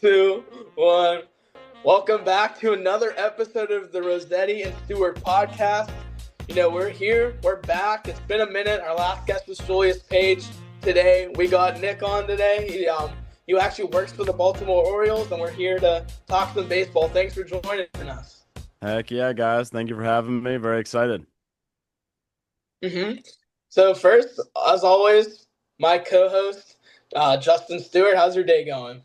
two, one. Welcome back to another episode of the Rossetti and Stewart podcast. We're here, we're back. It's been a minute. Our last guest was Julius Page. Today, we got Nick on today. He actually works for the Baltimore Orioles, and we're here to talk some baseball. Thanks for joining us. Heck yeah, guys. Thank you for having me. Very excited. So first, as always, my co-host, Justin Stewart. How's your day going?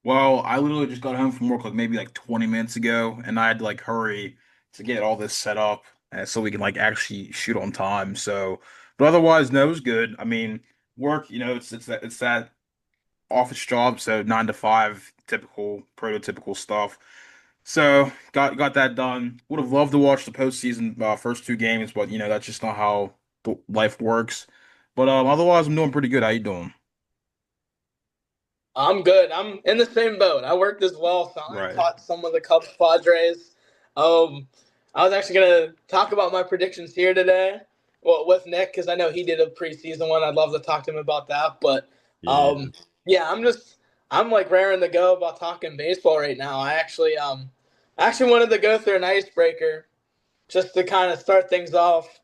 Well, I literally just got home from work maybe 20 minutes ago, and I had to hurry to get all this set up so we can actually shoot on time. But otherwise, no, it was good. I mean, work, it's that office job, so 9 to 5, typical prototypical stuff. So got that done. Would have loved to watch the postseason first two games, but that's just not how life works. But otherwise, I'm doing pretty good. How you doing? I'm good. I'm in the same boat. I worked as well, so I Right. caught some of the Cubs Padres. I was actually gonna talk about my predictions here today, well, with Nick, because I know he did a preseason one. I'd love to talk to him about that. But Yeah. yeah, I'm raring to go about talking baseball right now. I actually wanted to go through an icebreaker just to kind of start things off.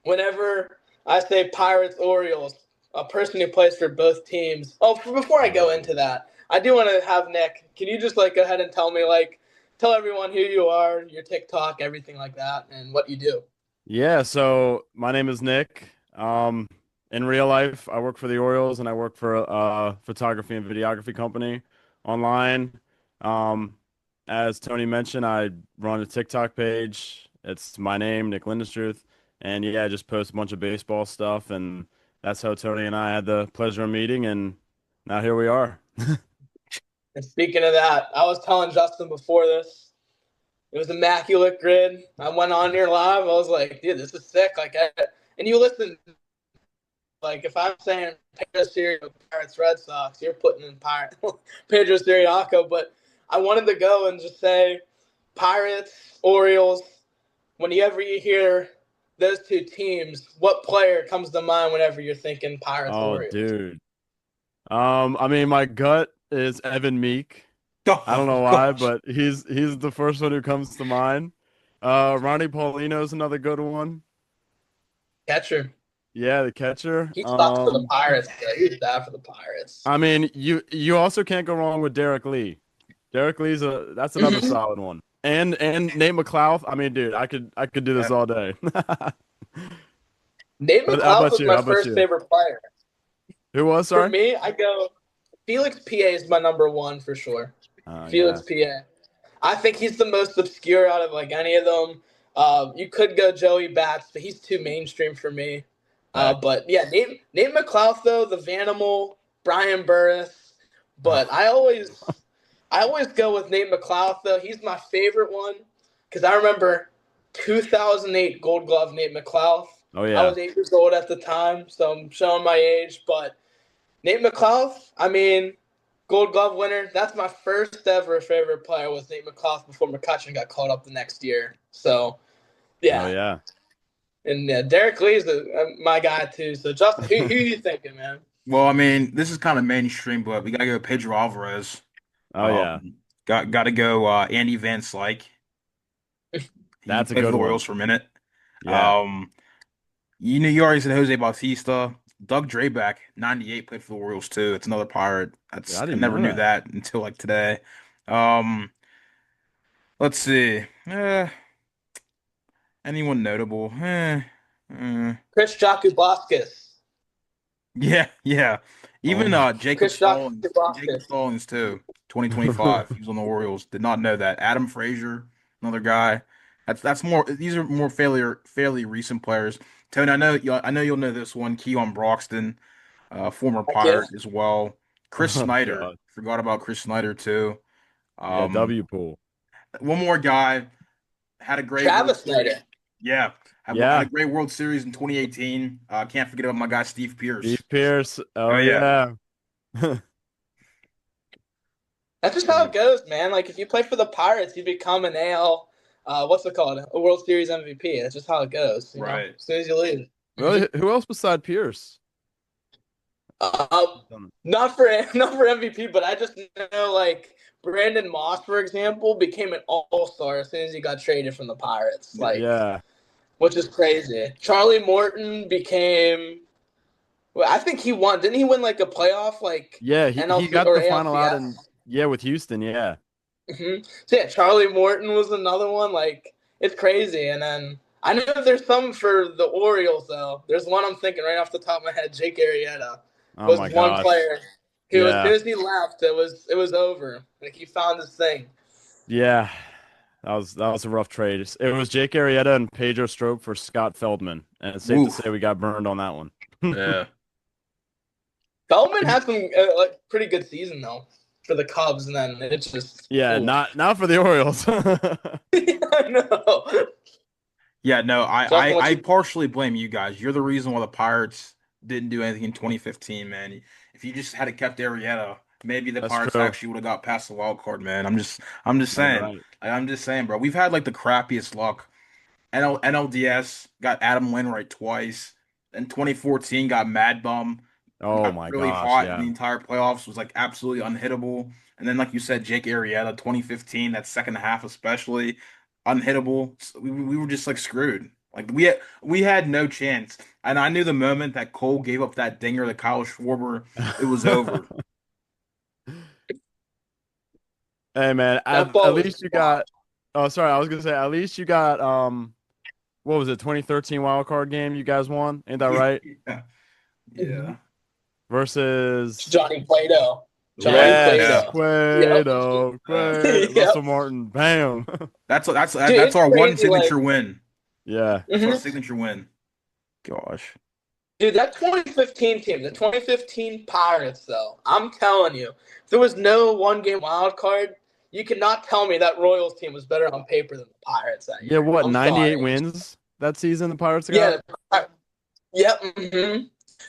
Whenever I say Pirates Orioles, a person who plays for both teams. Before I go into that, I do want to have Nick. Can you just go ahead and tell everyone who you are, your TikTok, everything like that, and what you do? Yeah, so my name is Nick. In real life, I work for the Orioles and I work for a photography and videography company online. Um, as Tony mentioned, I run a TikTok page. It's my name, Nick Lindenstruth. And yeah, I just post a bunch of baseball stuff, and that's how Tony and I had the pleasure of meeting, and now here we are. And speaking of that, I was telling Justin before this, it was immaculate grid. I went on here live. I was like, dude, this is sick. And you listen, if I'm saying Pedro Siriaco, Pirates, Red Sox, you're putting in Pedro Siriaco. But I wanted to go and just say Pirates, Orioles. Whenever you hear those two teams, what player comes to mind whenever you're thinking Pirates, Oh, Orioles? dude. I mean, my gut is Evan Meek. I don't Oh know why, gosh. but he's the first one who comes to mind. Ronnie Paulino is another good one. Catcher. Yeah, the catcher. He sucks for the Pirates. Yeah, he's bad for the Pirates. I mean, you also can't go wrong with Derek Lee. Derek Lee's that's another solid one. And Nate McLouth. I mean, dude, I could do this Yeah. all day. Nate But how McLeod about was you? my How about first you? favorite player. Who was, For sorry? me, I go Felix PA is my number one for sure. Oh Felix yeah. PA. I think he's the most obscure out of any of them. You could go Joey Bats, but he's too mainstream for me. Heck. But yeah, Nate McLeod though, the Vanimal, Brian Burris. But Oh, I always go with Nate McLeod though. He's my favorite one because I remember 2008 Gold Glove Nate McLeod. oh I yeah. was 8 years old at the time, so I'm showing my age. But Nate McLeod, I mean, Gold Glove winner. That's my first ever favorite player was Nate McLeod before McCutcheon got called up the next year. So Oh yeah, yeah. and Derek Lee's my guy too. So Justin, who you thinking, man? Well, I mean, this is kind of mainstream, but we gotta go Pedro Alvarez. Oh yeah. Gotta go Andy Van Slyke. He That's a played for good the Orioles one. for a minute. Yeah. Um, you already said Jose Bautista. Doug Drabeck, 98, played for the Orioles too. It's another Pirate. Yeah, I I didn't never know knew that. that until today. Um, let's see. Anyone notable? Chris Jacubowskis. Yeah, yeah. Oh Even my. Chris Jacob Jacubowskis. Stallings too. 2025. He was on the Orioles. Did not know that. Adam Frazier, another guy. That's more. These are more fairly recent players. Tony, I know you'll know this one. Keon Broxton, former Heck yeah. Pirate as well. Chris Oh Snyder. God. Forgot about Chris Snyder too. Yeah, Um, W pool. one more guy had a great World Travis Series. Snyder. Yeah, had a Yeah. great World Series in 2018. Can't forget about my guy Steve Steve Pierce. Pierce. Oh Oh yeah. yeah. That's just how it goes, man. If you play for the Pirates, you become an AL. What's it called? A World Series MVP. That's just how it goes. Right. As soon as you leave. Really? Who else beside Pierce? Not for MVP, but I just know like Brandon Moss, for example, became an all-star as soon as he got traded from the Pirates. Like, Yeah. which is crazy. Charlie Morton became. Well, I think he won. Didn't he win like a playoff, like Yeah, he NLC got or the final out in ALCS? with Houston, yeah. So yeah, Charlie Morton was another one. Like it's crazy. And then I know there's some for the Orioles though. There's one I'm thinking right off the top of my head. Jake Arrieta Oh was my one gosh. player who, as Yeah. soon as he left, it was over. Like he found his thing. Yeah. That was a rough trade. It was Jake Arrieta and Pedro Strop for Scott Feldman. And it's safe to say Woof. we got burned on that one. Yeah. Feldman had some like pretty good season though for the Cubs, and then it's just Yeah, oof. not for the Orioles. I know. Yeah, no, Justin, what I you? partially blame you guys. You're the reason why the Pirates didn't do anything in 2015, man. If you just had kept Arrieta, maybe the That's Pirates true. actually would have got past the wild card, man. I'm just No, you're saying. right. I'm just saying, bro. We've had like the crappiest luck. NLDS got Adam Wainwright twice. In 2014 got Mad Bum, Oh got my really gosh, hot in yeah. the entire playoffs, was like absolutely unhittable. And then like you said, Jake Arrieta, 2015, that second half especially, unhittable. So we were just like screwed. Like we had no chance. And I knew the moment that Cole gave up that dinger to Kyle Schwarber, it was over. Hey man, That at ball was least you wild. got oh sorry, I was gonna say at least you got what was it, 2013 wild card game you guys won? Ain't that right? Yeah. Mhm. Yeah. Versus Johnny Plato. Johnny Right. yes, Yeah. Plato. Yep. Russell Yep. Martin, bam. Dude, That's it's our one crazy. Like, signature win. Yeah, That's our mhm. signature win. Gosh. Dude, that 2015 team, the 2015 Pirates, though, I'm telling you, if there was no one-game wild card, you cannot tell me that Royals team was better on paper than the Pirates that yeah. year. What, I'm 98 sorry. wins that season the Pirates got? Yeah. Yep.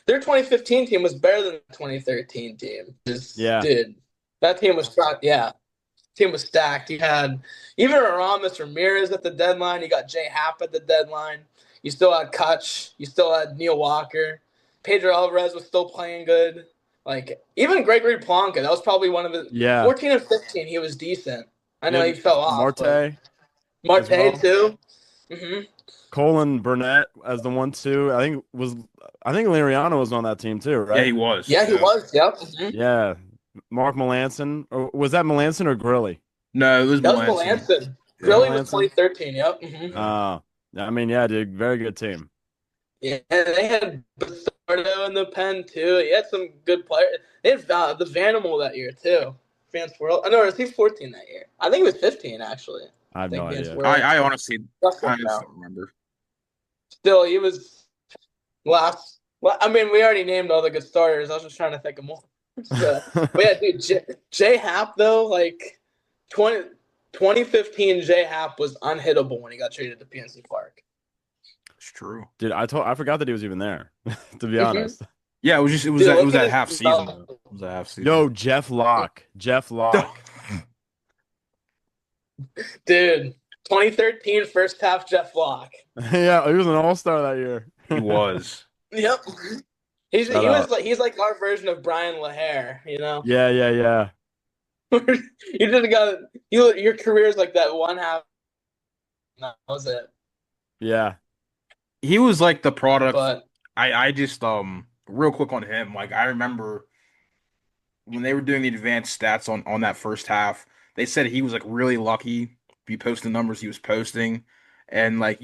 Their 2015 team was better than the 2013 team. Just, Yeah, dude, that team was stacked. Yeah, team was stacked. You had even Aramis Ramirez at the deadline. You got Jay Happ at the deadline. You still had Kutch. You still had Neil Walker. Pedro Alvarez was still playing good. Like even Gregory Plonka, that was probably one of the yeah. 14 and 15. He was decent. I You know he had fell off, but Marte as Marte well. too. hmm Colin Burnett as the 1-2. I think Liriano was on that team too, Yeah, right? he was. Yeah, he Yeah. was. Yep. Yeah. Mark Melanson. Or was that Melanson or Grilly? No, it was That was Melanson. Melanson. Was it Yeah. Grilly was Melanson? 2013. Yep. Yeah. I mean, yeah, dude, very good team. Yeah, and they had Bastardo in the pen too. He had some good players. They had the Vanimal that year too. Vance World. I know, was he 14 that year? I think it was 15 actually. I I have no think Vance idea. World. I honestly, Justin, I just no. don't remember. Still, he was last. Well, I mean, we already named all the good starters. I was just trying to think of more. So, but yeah, dude, Jay Happ though, like 2015 Jay Happ was unhittable when he got traded to PNC Park. It's true. Dude, I forgot that he was even there, to be Mm-hmm. honest. Yeah, Dude, it look was at that his half season though. development. It was that half season. Yo, Jeff Locke. Jeff Locke. Dude, 2013 first half Jeff Locke. Yeah, he was an all-star that year. He was. Yep. He's Shout he was out. like he's like our version of Brian LaHare, you know. Yeah, yeah, yeah. You just got your career's like that one half. That was it. Yeah. He was like the product. But I just real quick on him. Like I remember when they were doing the advanced stats on that first half, they said he was like really lucky to be posting the numbers he was posting. And like,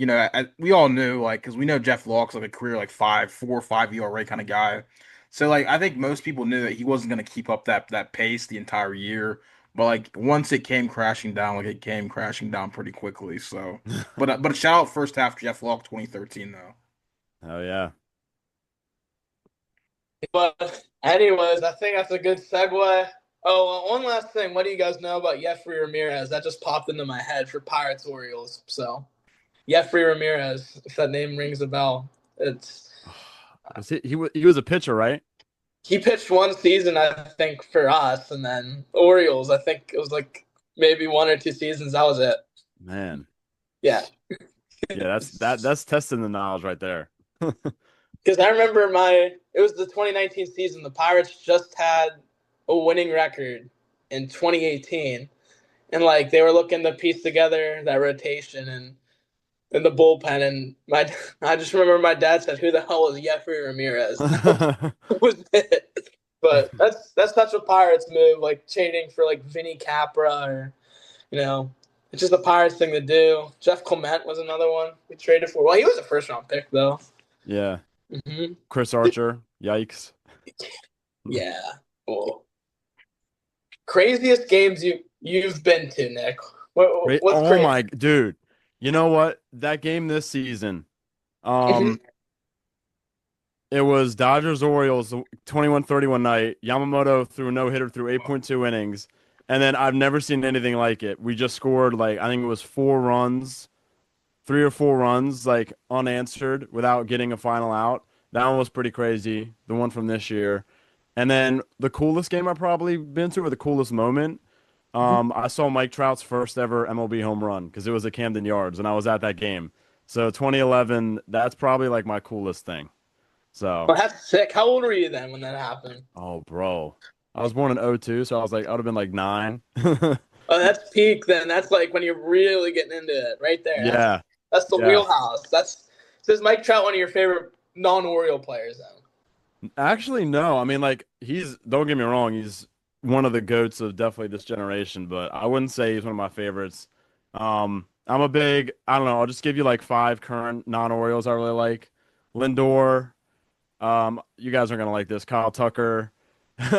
we all knew like because we know Jeff Locke's like a career like 4 or 5 ERA kind of guy. So like I think most people knew that he wasn't gonna keep up that pace the entire year. But like once it came crashing down, like it came crashing down pretty quickly. So but shout out first half Jeff Locke 2013 though. Oh yeah. but anyways, I think that's a good segue. Oh, one last thing. What do you guys know about Jeffrey Ramirez? That just popped into my head for Pirates Orioles. So Jeffrey Ramirez, if that name rings a bell, it's He was a pitcher, right? he pitched one season, I think, for us, and then Orioles. I think it was like maybe 1 or 2 seasons. That was it. Man. Yeah. Yeah, that's testing the knowledge right there. Because I remember it was the 2019 season. The Pirates just had a winning record in 2018, and like they were looking to piece together that rotation and in the bullpen. And I just remember my dad said, "Who the hell is Jeffrey Ramirez?" And that was it. But that's such a Pirates move, like trading for like Vinny Capra or you know, it's just a Pirates thing to do. Jeff Clement was another one we traded for. Well, he was a first round pick though. Yeah. Hmm. Chris Archer. Yikes. Yeah. Cool. Craziest games you've been to, Nick. What's Oh crazy? my dude. You know what? That game this season. Hmm. Um, it was Dodgers Orioles 21-31 night. Yamamoto threw a no-hitter through 8.2 innings. And then I've never seen anything like it. We just scored like I think it was 4 runs, 3 or 4 runs, like unanswered without getting a final out. That one was pretty crazy. The one from this year. And then the coolest game I've probably been to, or the coolest moment, I saw Mike Trout's first ever MLB home run because it was at Camden Yards, and I was at that game. So 2011, that's probably like my coolest thing. So, Well, that's sick. How old were you then when that happened? oh, bro, I was born in '02, so I was like, I would have been like 9. Oh, that's peak. Then that's like when you're really getting into it, right there. Yeah, That's the yeah. wheelhouse. That's so is Mike Trout one of your favorite non-Oriole players then? Actually, no. I mean, like, don't get me wrong, he's one of the goats of definitely this generation, but I wouldn't say he's one of my favorites. I'm a big, I don't know, I'll just give you like 5 current non-Orioles I really like. Lindor, you guys aren't gonna like this. Kyle Tucker.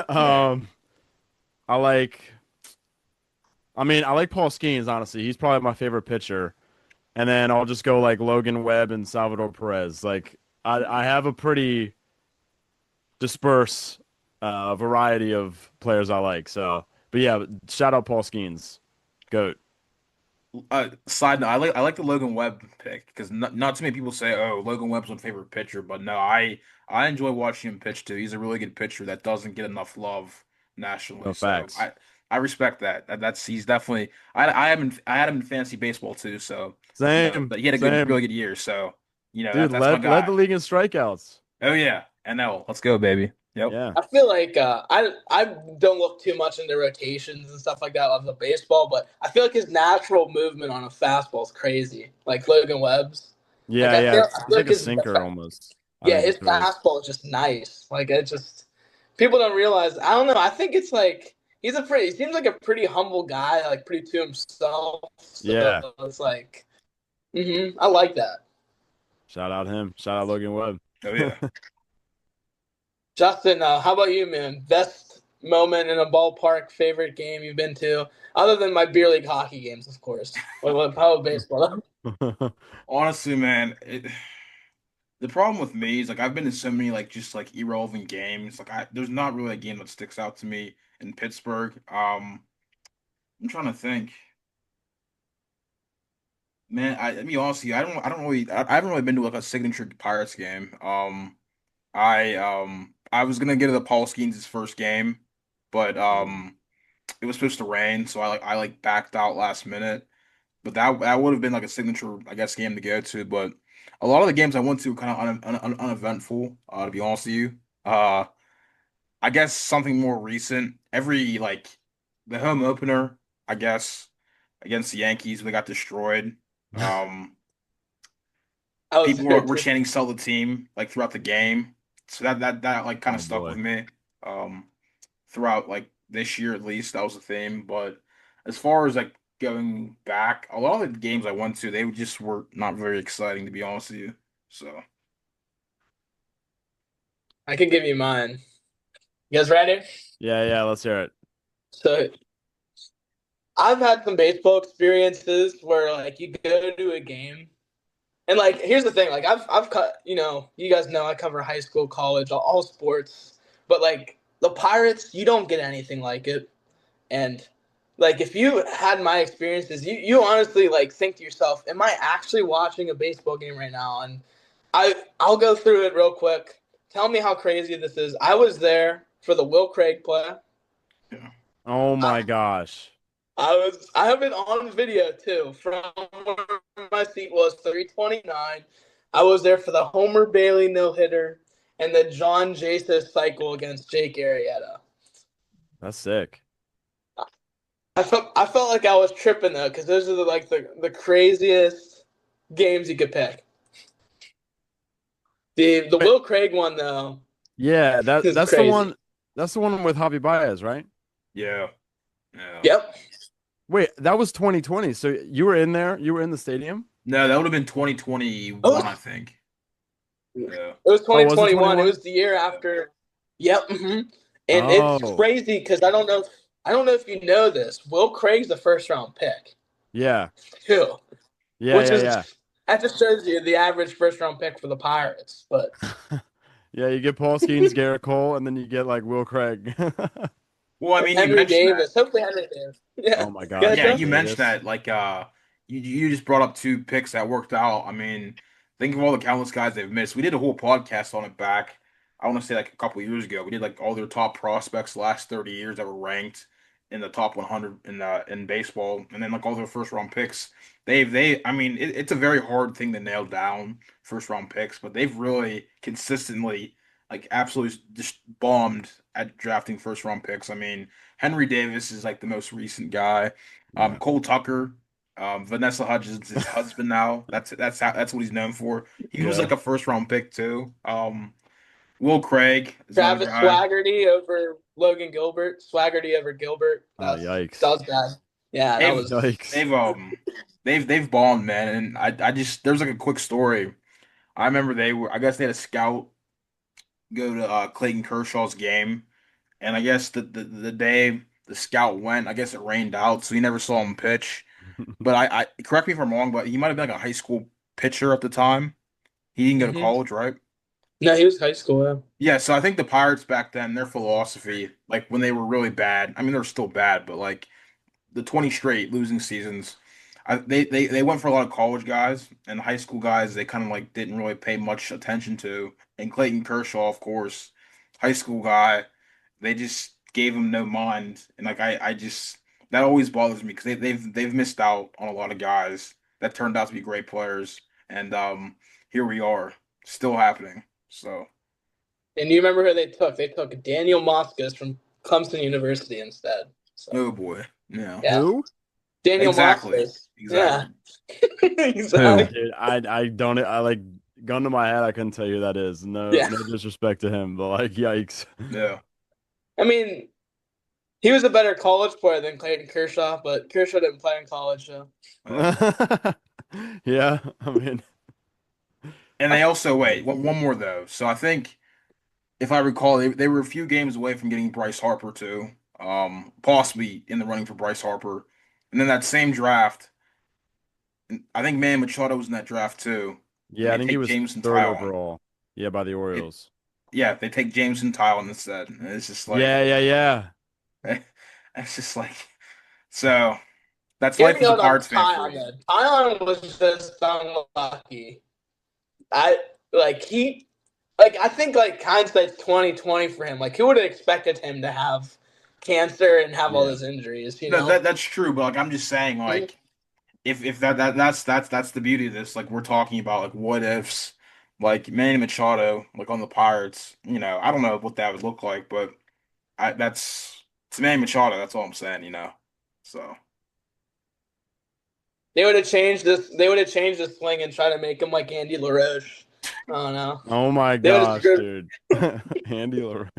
Yeah. um, I like, I like Paul Skeens, honestly. He's probably my favorite pitcher. And then I'll just go like Logan Webb and Salvador Perez. Like, I have a pretty disperse variety of players I like. So, but yeah, shout out Paul Skeens, goat. Side note, I like the Logan Webb pick because not too many people say, "Oh, Logan Webb's my favorite pitcher," but no, I enjoy watching him pitch too. He's a really good pitcher that doesn't get enough love nationally. No So facts. I respect that. That's he's definitely I had him in fantasy baseball too. So Same, but he had a same, really good year. So dude. that's my Led the guy. league in strikeouts. Oh yeah, NL, let's go, baby. Yep. Yeah, I feel like I don't look too much into rotations and stuff like that of the baseball, but I feel like his natural movement on a fastball is crazy. Like Logan Webb's. Like yeah, yeah. I It's feel like like a his sinker almost. I yeah think his he throws. fastball is just nice. Like it just people don't realize. I don't know. I think it's like he seems like a pretty humble guy, like pretty to himself. So Yeah, it's like I like that. shout out him. Shout out Logan Webb. Oh yeah. Justin, how about you, man? Best moment in a ballpark, favorite game you've been to, other than my beer league hockey games, of course. How about baseball? Honestly, man, the problem with me is like I've been to so many like just like irrelevant games. Like there's not really a game that sticks out to me in Pittsburgh. I'm trying to think. Man, I mean honestly, I don't really I haven't really been to like a signature Pirates game. I was gonna get to the Paul Skeens' first game, but it was supposed to rain, so I backed out last minute. But that would have been like a signature, I guess, game to go to. But a lot of the games I went to were kind of uneventful, to be honest with you. Uh, I guess something more recent. Every like the home opener, I guess, against the Yankees, they got destroyed. Um, I was People there were too. chanting "Sell the team" like throughout the game, so that like kind Oh of stuck boy. with me. Um, Throughout like this year at least, that was a theme. But as far as like going back, a lot of the games I went to, they just were not very exciting to be honest with you. So I can give you mine. You guys ready? Yeah, yeah. Let's hear it. So I've had some baseball experiences where like you go to a game and like here's the thing, like I've cut you guys know I cover high school, college, all sports, but like the Pirates, you don't get anything like it. And like if you had my experiences, you honestly like think to yourself, am I actually watching a baseball game right now? And I'll go through it real quick. Tell me how crazy this is. I was there for the Will Craig play. yeah. Oh I, my gosh. I have it on video too from where my seat was 329. I was there for the Homer Bailey no hitter and the John Jasis cycle against Jake Arrieta. That's sick. I felt like I was tripping though because those are the craziest games you could pick. The Wait, Will Craig one though yeah, is that's the crazy. one. That's the one with Javi Baez, right? Yeah. Yeah. Yep. Wait, that was 2020. So you were in there? You were in the stadium? No, that would have been It 2021, I was, think. it Yeah. was Oh, was it 2021. It 21? was the year after. Yep. And it's Oh, crazy because I don't know if you know this. Will Craig's the first round pick yeah. too, Yeah, which yeah, is yeah. that just shows you the average first round pick for the Pirates. But Yeah, you get Paul Skeens, Garrett Cole, and then you get like Will Craig. Well, I mean, you Henry mentioned that. Davis, hopefully Henry Davis. Yeah. Oh my Go God, ahead, Yeah, Henry Joe. you mentioned Davis. that. Like, you just brought up two picks that worked out. I mean, think of all the countless guys they've missed. We did a whole podcast on it back. I want to say like a couple years ago. We did like all their top prospects the last 30 years that were ranked in the top 100 in baseball, and then like all their first round picks. I mean, it's a very hard thing to nail down first round picks, but they've really consistently like absolutely just bombed at drafting first round picks. I mean. Henry Davis is like the most recent guy. Yeah. Cole Tucker, Vanessa Hudgens, his husband now. That's what he's known for. He was Yeah. like a first round pick too. Will Craig is another Travis guy. Swaggerty over Logan Gilbert. Swaggerty over Gilbert. Oh, That yikes. was bad. Yeah, that They've was. Yikes. they've they've bombed, man. And I just there's like a quick story. I remember I guess they had a scout go to Clayton Kershaw's game, and I guess the day the scout went, I guess it rained out, so he never saw him pitch. But I correct me if I'm wrong, but he might have been like a high school pitcher at the time. He didn't go to Hmm. college, right? No, he was high school. Yeah. Yeah, so I think the Pirates back then, their philosophy, like when they were really bad, I mean they're still bad, but like the 20 straight losing seasons, they went for a lot of college guys and high school guys they kind of like didn't really pay much attention to. And Clayton Kershaw, of course, high school guy, they just gave him no mind. And like I just that always bothers me because they've missed out on a lot of guys that turned out to be great players. And here we are, still happening. So And you remember who they took? They took Daniel Moscas from Clemson University instead. So oh boy, yeah, yeah, Who? Daniel exactly, Moscas. Yeah, exactly. Who? exactly. Dude, I don't I like gun to my head, I couldn't tell you who that is. No, Yeah. no disrespect to him, but like yikes. Yeah. I mean, he was a better college player than Clayton Kershaw, but Kershaw didn't play in college. So. Yeah. Yeah, I mean, And they also wait one more though. So I think if I recall, they were a few games away from getting Bryce Harper too, possibly in the running for Bryce Harper. And then that same draft, I think Manny Machado was in that draft too, and yeah, I they think he take was Jameson third Tylan. overall. Yeah, by the It, Orioles. yeah, they take Jameson Tylan instead. And it's just like Yeah, yeah, yeah. it's just like so. That's Hear life me as a out on Pirates fan for Tyon. you. Though. Tyon was just unlucky. I like he I think like hindsight's 2020 for him. Like who would have expected him to have cancer and have all Yeah. those injuries, you No, know? that's true, but like I'm just saying, Mhm. like if that's the beauty of this. Like we're talking about like what ifs, like Manny Machado, like on the Pirates. I don't know what that would look like, but that's it's Manny Machado. That's all I'm saying. So They would have changed this. They would have changed the swing and try to make him like Andy LaRoche. I don't know. Oh my They would have gosh, screwed. dude. Andy LaRue.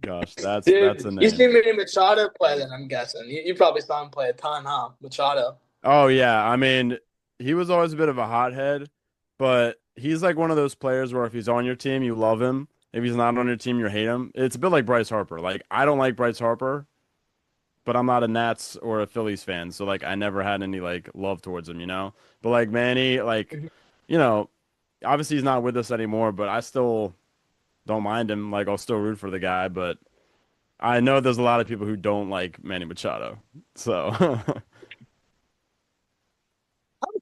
Gosh, that's a Dude, you see name. Manny Machado play? Then I'm guessing you probably saw him play a ton, huh? Machado. Oh yeah, I mean, he was always a bit of a hothead, but he's like one of those players where if he's on your team, you love him. If he's not on your team, you hate him. It's a bit like Bryce Harper. Like I don't like Bryce Harper, but I'm not a Nats or a Phillies fan, so like I never had any like love towards him, you know? But like Manny, like, Mhm. you know, obviously he's not with us anymore, but I still don't mind him. Like I'll still root for the guy, but I know there's a lot of people who don't like Manny Machado. So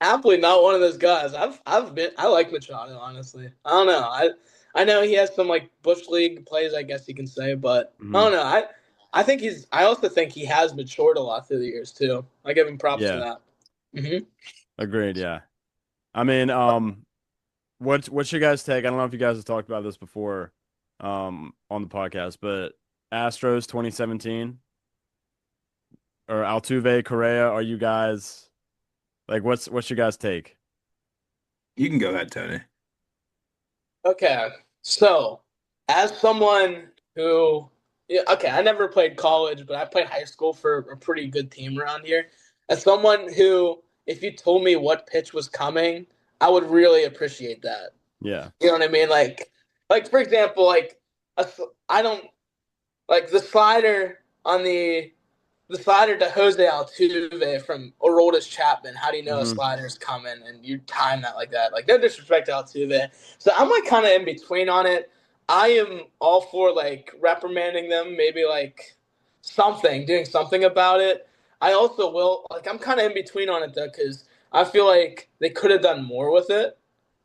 Happily not one of those guys. I like Machado honestly. I don't know. I know he has some like bush league plays, I guess you can say, but I mhm. don't know. I also think he has matured a lot through the years too. I give him props for Yeah, that. Hmm. agreed, yeah. I mean, what's your guys' take? I don't know if you guys have talked about this before, on the podcast, but Astros 2017 or Altuve, Correa, are you guys like what's your guys' take? You can go ahead, Tony. Okay, so as someone who, yeah, okay, I never played college, but I played high school for a pretty good team around here. As someone who, if you told me what pitch was coming, I would really appreciate that. Yeah. You know what I mean? Like for example, I don't like the slider to Jose Altuve from Aroldis Chapman. How do you know a Hmm. slider's coming and you time that like that? Like no disrespect to Altuve. So I'm like kind of in between on it. I am all for like reprimanding them, maybe like doing something about it. I also will like I'm kind of in between on it though because I feel like they could have done more with it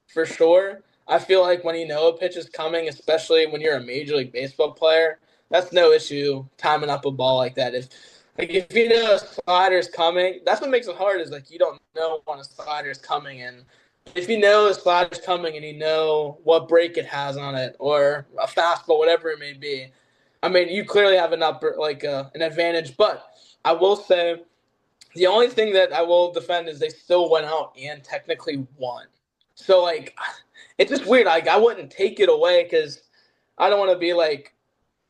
for sure. I feel like when you know a pitch is coming, especially when you're a major league baseball player, that's no issue timing up a ball like that. If you know a slider's coming, that's what makes it hard is like you don't know when a slider's coming, and if you know a slider's coming and you know what break it has on it or a fastball, whatever it may be, I mean you clearly have an advantage. But I will say the only thing that I will defend is they still went out and technically won. So like, it's just weird. Like I wouldn't take it away because I don't want to be like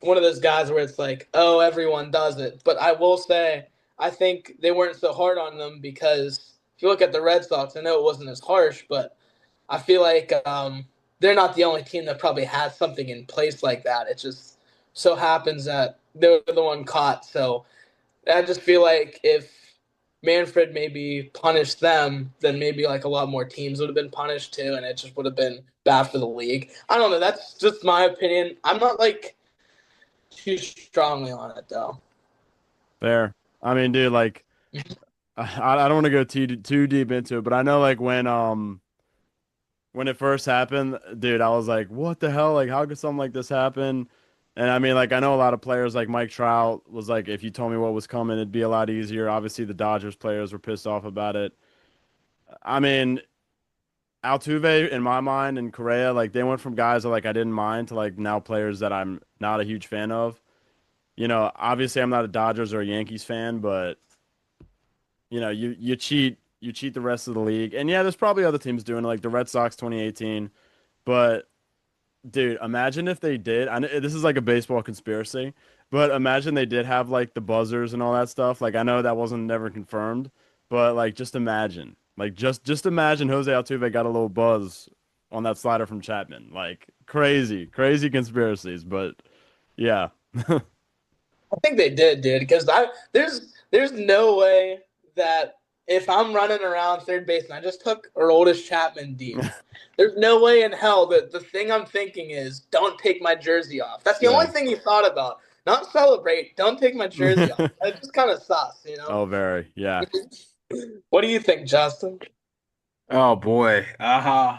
one of those guys where it's like, oh, everyone does it. But I will say I think they weren't so hard on them because if you look at the Red Sox, I know it wasn't as harsh, but I feel like they're not the only team that probably has something in place like that. It just so happens that they're the one caught. So I just feel like if Manfred maybe punished them, then maybe like a lot more teams would have been punished too, and it just would have been bad for the league. I don't know. That's just my opinion. I'm not like too strongly on it though. Fair. I mean, dude, like I don't want to go too deep into it, but I know like when it first happened, dude, I was like, what the hell? Like, how could something like this happen? And I mean, like, I know a lot of players like Mike Trout was like, if you told me what was coming, it'd be a lot easier. Obviously, the Dodgers players were pissed off about it. I mean, Altuve, in my mind, and Correa, like, they went from guys that like I didn't mind to like now players that I'm not a huge fan of. Obviously, I'm not a Dodgers or a Yankees fan, but you cheat the rest of the league. And yeah, there's probably other teams doing it, like the Red Sox 2018. But dude, imagine if they did. I know this is like a baseball conspiracy, but imagine they did have like the buzzers and all that stuff. Like I know that wasn't never confirmed, but like just imagine. Like just imagine Jose Altuve got a little buzz on that slider from Chapman. Like crazy, crazy conspiracies, but yeah. I think they did, dude. Because there's no way that if I'm running around third base and I just took Aroldis Chapman deep, there's no way in hell that the thing I'm thinking is don't take my jersey off. That's the only Yeah. thing you thought about. Not celebrate. Don't take my jersey off. It's just kind of sus, you know. Oh, very. Yeah. What do you think, Justin? Oh boy. To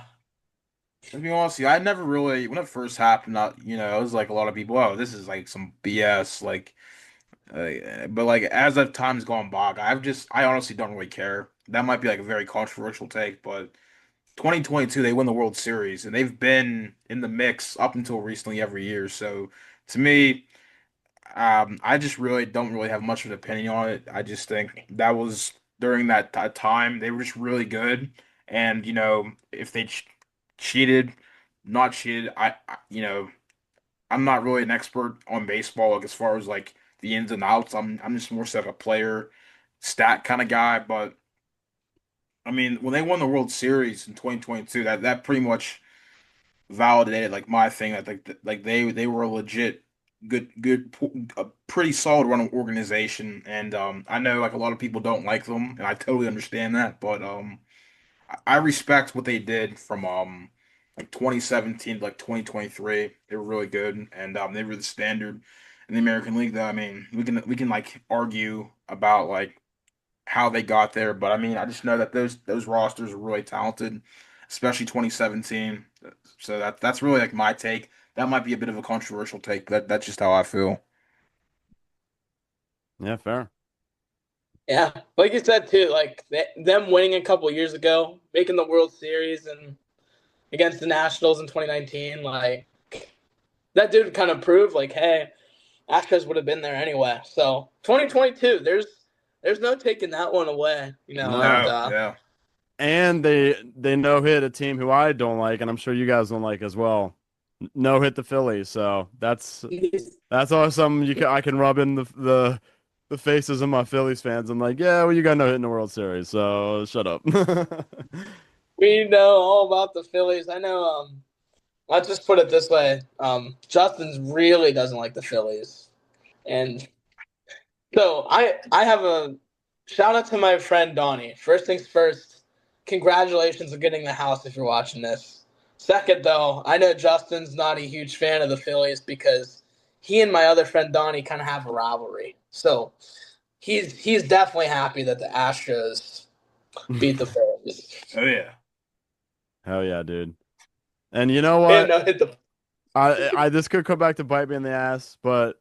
be honest with you, I never really when it first happened, it was like a lot of people, oh, this is like some BS, but like as of time's gone by, I honestly don't really care. That might be like a very controversial take, but 2022 they win the World Series and they've been in the mix up until recently every year. So to me, I just really don't really have much of an opinion on it. I just think that was during that time they were just really good, and if they cheated, not cheated, I'm not really an expert on baseball, like as far as like the ins and outs. I'm just more so like a player stat kind of guy. But I mean, when they won the World Series in 2022, that pretty much validated like my thing that like they were a legit a pretty solid run organization. And I know like a lot of people don't like them, and I totally understand that. But I respect what they did from like 2017 to like 2023. They were really good, and they were the standard in the American League. Though I mean, we can like argue about like how they got there, but I mean, I just know that those rosters are really talented, especially 2017. So that's really like my take. That might be a bit of a controversial take, but that's just how I feel. Yeah, fair. Yeah, like you said too, like them winning a couple years ago, making the World Series and against the Nationals in 2019, like that did kind of prove like, hey, Astros would have been there anyway. So 2022, there's no taking that one away, and No. No, yeah. And they no hit a team who I don't like, and I'm sure you guys don't like as well. No hit the Phillies, so that's always something I can rub in the faces of my Phillies fans. I'm like, yeah, well, you got no hit in the World Series, so shut up. we know all about the Phillies. I know. Let's just put it this way. Justin really doesn't like the Phillies, and so I have a shout out to my friend Donnie. First things first, congratulations on getting the house if you're watching this. Second though, I know Justin's not a huge fan of the Phillies because he and my other friend Donnie kind of have a rivalry. So he's definitely happy that the Astros beat the Phillies. Oh yeah. Hell yeah, dude. And you know And what? no hit the I this could come back to bite me in the ass, but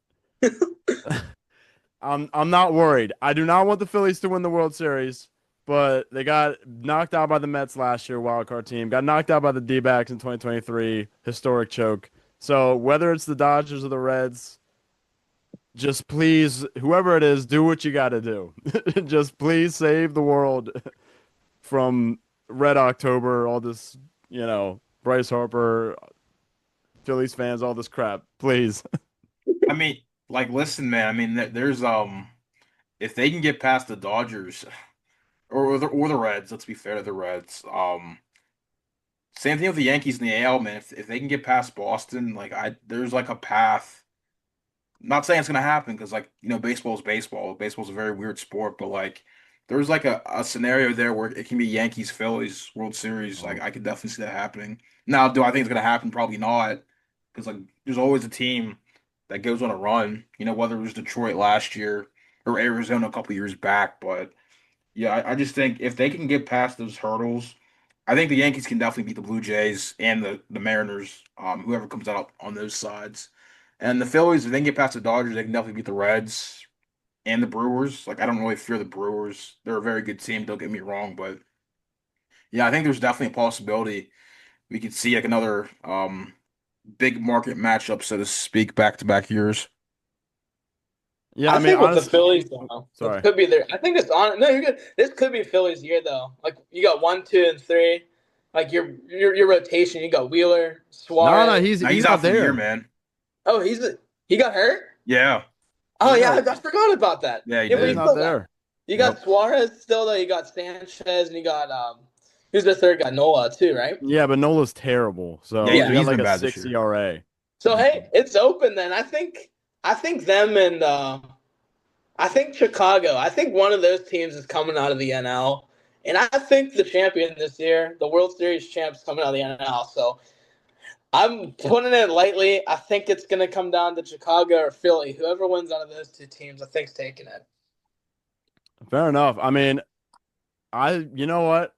I'm not worried. I do not want the Phillies to win the World Series, but they got knocked out by the Mets last year, wild card team. Got knocked out by the D-backs in 2023, historic choke. So whether it's the Dodgers or the Reds, just please, whoever it is, do what you got to do. Just please save the world from Red October, all this, Bryce Harper, Phillies fans, all this crap. Please. I mean, like, listen, man. I mean, there's if they can get past the Dodgers or the Reds, let's be fair to the Reds. Same thing with the Yankees and the AL, man. If they can get past Boston, like there's like a path. I'm not saying it's gonna happen because like baseball is baseball. Baseball's a very weird sport, but like there's like a scenario there where it can be Yankees Phillies World Series. Like I could definitely see that happening. Now, do I think it's gonna happen? Probably not, because like there's always a team that goes on a run. Whether it was Detroit last year or Arizona a couple years back, but yeah, I just think if they can get past those hurdles, I think the Yankees can definitely beat the Blue Jays and the Mariners, whoever comes out on those sides. And the Phillies, if they can get past the Dodgers, they can definitely beat the Reds and the Brewers. Like I don't really fear the Brewers. They're a very good team, don't get me wrong, but yeah, I think there's definitely a possibility we could see like another big market matchup, so to speak, back to back years. Yeah, I I mean, think with the honestly, Phillies though, this sorry. could be their. I think it's on. No, you're good. This could be Phillies' year though. Like you got 1, 2, and 3. Like your rotation. You got Wheeler, No, no, Suarez. he's Now he's he's not out for the year, there. man. Oh, he got hurt. Yeah, Oh yeah, Yeah, I forgot about that. yeah, he Yeah, but he's you did. not still got there. you Yep. got Suarez still though. You got Sanchez and you got who's the third guy? Nola too, right? Yeah, but Nola's terrible. Yeah, So he's Yeah. he got he's like been a bad this 6 year. ERA. So hey, it's open then. I think them and I think Chicago. I think one of those teams is coming out of the NL. And I think the champion this year, the World Series champs, coming out of the NL. So I'm putting it lightly. I think it's going to come down to Chicago or Philly. Whoever wins out of those two teams, I think's taking it. Fair enough. I mean, you know what?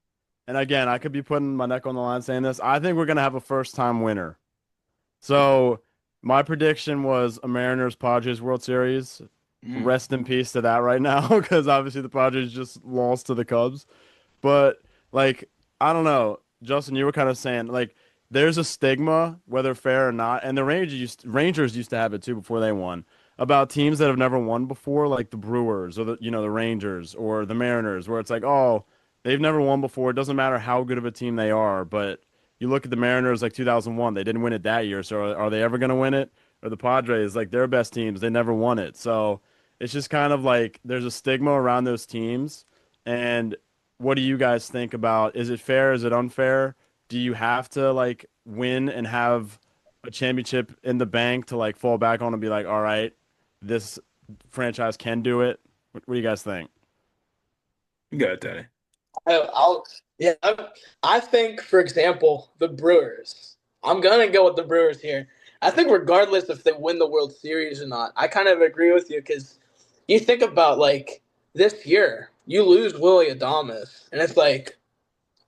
And again, I could be putting my neck on the line saying this. I think we're gonna have a first time winner. So my prediction was a Mariners Padres World Series. Mm. Rest in peace to that right now, because obviously the Padres just lost to the Cubs. But like, I don't know, Justin, you were kind of saying like there's a stigma, whether fair or not, and the Rangers used to have it too before they won, about teams that have never won before, like the Brewers or the Rangers or the Mariners, where it's like, oh, they've never won before. It doesn't matter how good of a team they are, but you look at the Mariners like 2001, they didn't win it that year, so are they ever going to win it? Or the Padres, like their best teams, they never won it. So it's just kind of like there's a stigma around those teams. And what do you guys think about? Is it fair? Is it unfair? Do you have to like win and have a championship in the bank to like fall back on and be like, all right, this franchise can do it? What do you guys think? You got it, Daddy. I'll yeah. I think, for example, the Brewers. I'm gonna go with the Brewers here. I think regardless if they win the World Series or not, I kind of agree with you because you think about like this year, you lose Willie Adames, and it's like,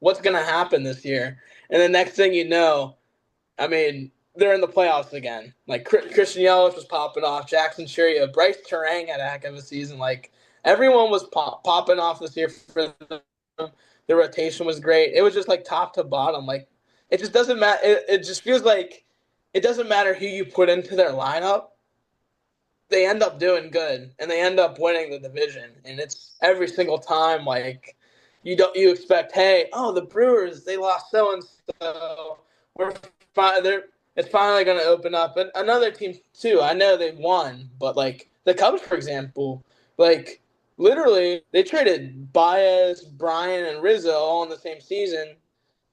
what's gonna happen this year? And the next thing you know, I mean, they're in the playoffs again. Like Christian Yelich was popping off, Jackson Churio, Bryce Terang had a heck of a season. Like everyone was popping off this year for them. The rotation was great. It was just like top to bottom. Like it just doesn't matter. It just feels like it doesn't matter who you put into their lineup. They end up doing good and they end up winning the division. And it's every single time like you expect, hey, oh, the Brewers, they lost so and so. We're fine. It's finally going to open up. And another team too. I know they won, but like the Cubs, for example, like literally they traded Baez, Bryan, and Rizzo all in the same season.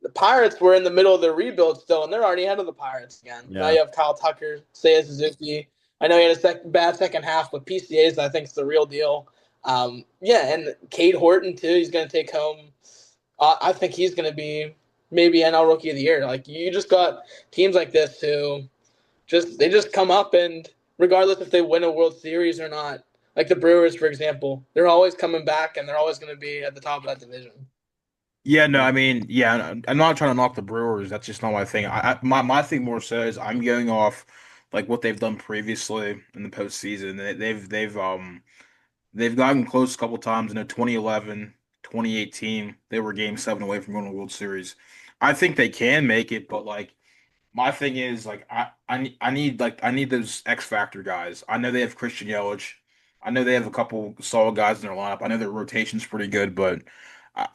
The Pirates were in the middle of their rebuild still, and they're already ahead of the Pirates again. Now Yeah. you have Kyle Tucker, Seiya Suzuki. I know he had a bad second half, but PCA's I think is the real deal. Yeah, and Cade Horton too. He's going to take home. I think he's going to be maybe NL Rookie of the Year. Like you just got teams like this who just come up and regardless if they win a World Series or not, like the Brewers for example, they're always coming back and they're always going to be at the top of that division. Yeah, no, I mean, yeah, I'm not trying to knock the Brewers. That's just not my thing. My thing more so is I'm going off like what they've done previously in the postseason. They've gotten close a couple times in 2011, 2018. They were game seven away from winning the World Series. I think they can make it, but like my thing is like I need those X factor guys. I know they have Christian Yelich. I know they have a couple solid guys in their lineup. I know their rotation's pretty good, but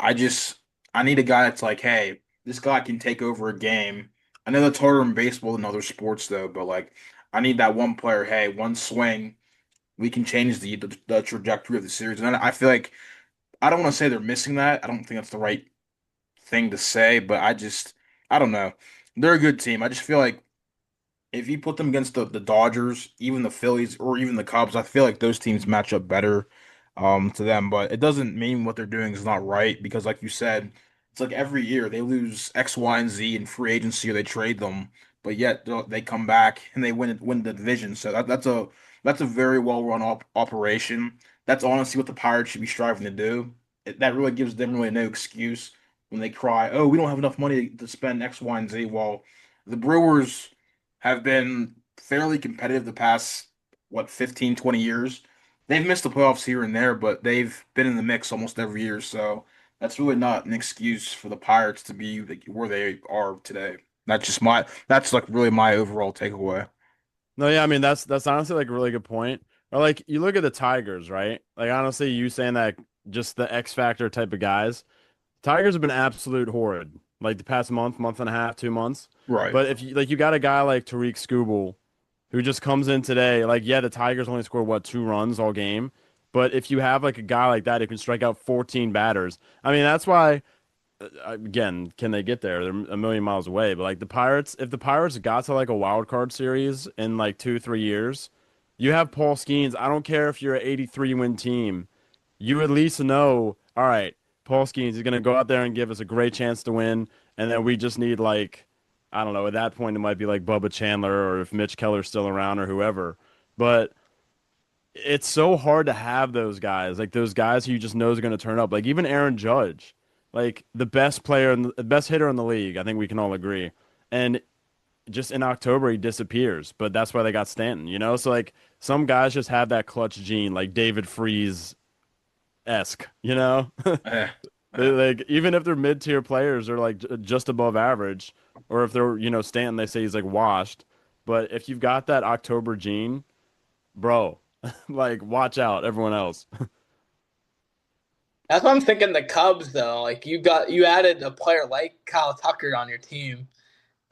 I just I need a guy that's like, hey, this guy can take over a game. I know that's harder in baseball than other sports though, but like I need that one player. Hey, one swing, we can change the trajectory of the series. And I feel like I don't want to say they're missing that. I don't think that's the right thing to say, but I don't know. They're a good team. I just feel like if you put them against the Dodgers, even the Phillies, or even the Cubs, I feel like those teams match up better to them. But it doesn't mean what they're doing is not right because, like you said, it's like every year they lose X, Y, and Z in free agency or they trade them, but yet they come back and they win the division. So that's a very well run operation. That's honestly what the Pirates should be striving to do. That really gives them really no excuse when they cry, "Oh, we don't have enough money to spend X, Y, and Z." Well, the Brewers have been fairly competitive the past, what, 15, 20 years. They've missed the playoffs here and there, but they've been in the mix almost every year. So that's really not an excuse for the Pirates to be like, where they are today. That's like really my overall takeaway. No, yeah, I mean that's honestly like a really good point. Or like you look at the Tigers, right? Like honestly, you saying that just the X factor type of guys. Tigers have been absolute horrid, like the past month, month and a half, 2 months. Right. But if you like, you got a guy like Tariq Skubal, who just comes in today. Like, yeah, the Tigers only scored what 2 runs all game, but if you have like a guy like that who can strike out 14 batters, I mean, that's why. Again, can they get there? They're a million miles away. But like the Pirates, if the Pirates got to like a wild card series in like 2, 3 years, you have Paul Skeens. I don't care if you're an 83 win team, you at least know, all right, Paul Skeens is going to go out there and give us a great chance to win. And then we just need like, I don't know, at that point it might be like Bubba Chandler or if Mitch Keller's still around or whoever. But it's so hard to have those guys, like those guys who you just know is going to turn up. Like even Aaron Judge, like the best player, the best hitter in the league. I think we can all agree. And just in October he disappears, but that's why they got Stanton, you know? So like some guys just have that clutch gene, like David Freese esque, you know? Eh, They eh. like even if they're mid tier players, they're like just above average, or if they're Stanton, they say he's like washed. But if you've got that October gene, bro, like watch out, everyone else. That's what I'm thinking. The Cubs, though, like you added a player like Kyle Tucker on your team.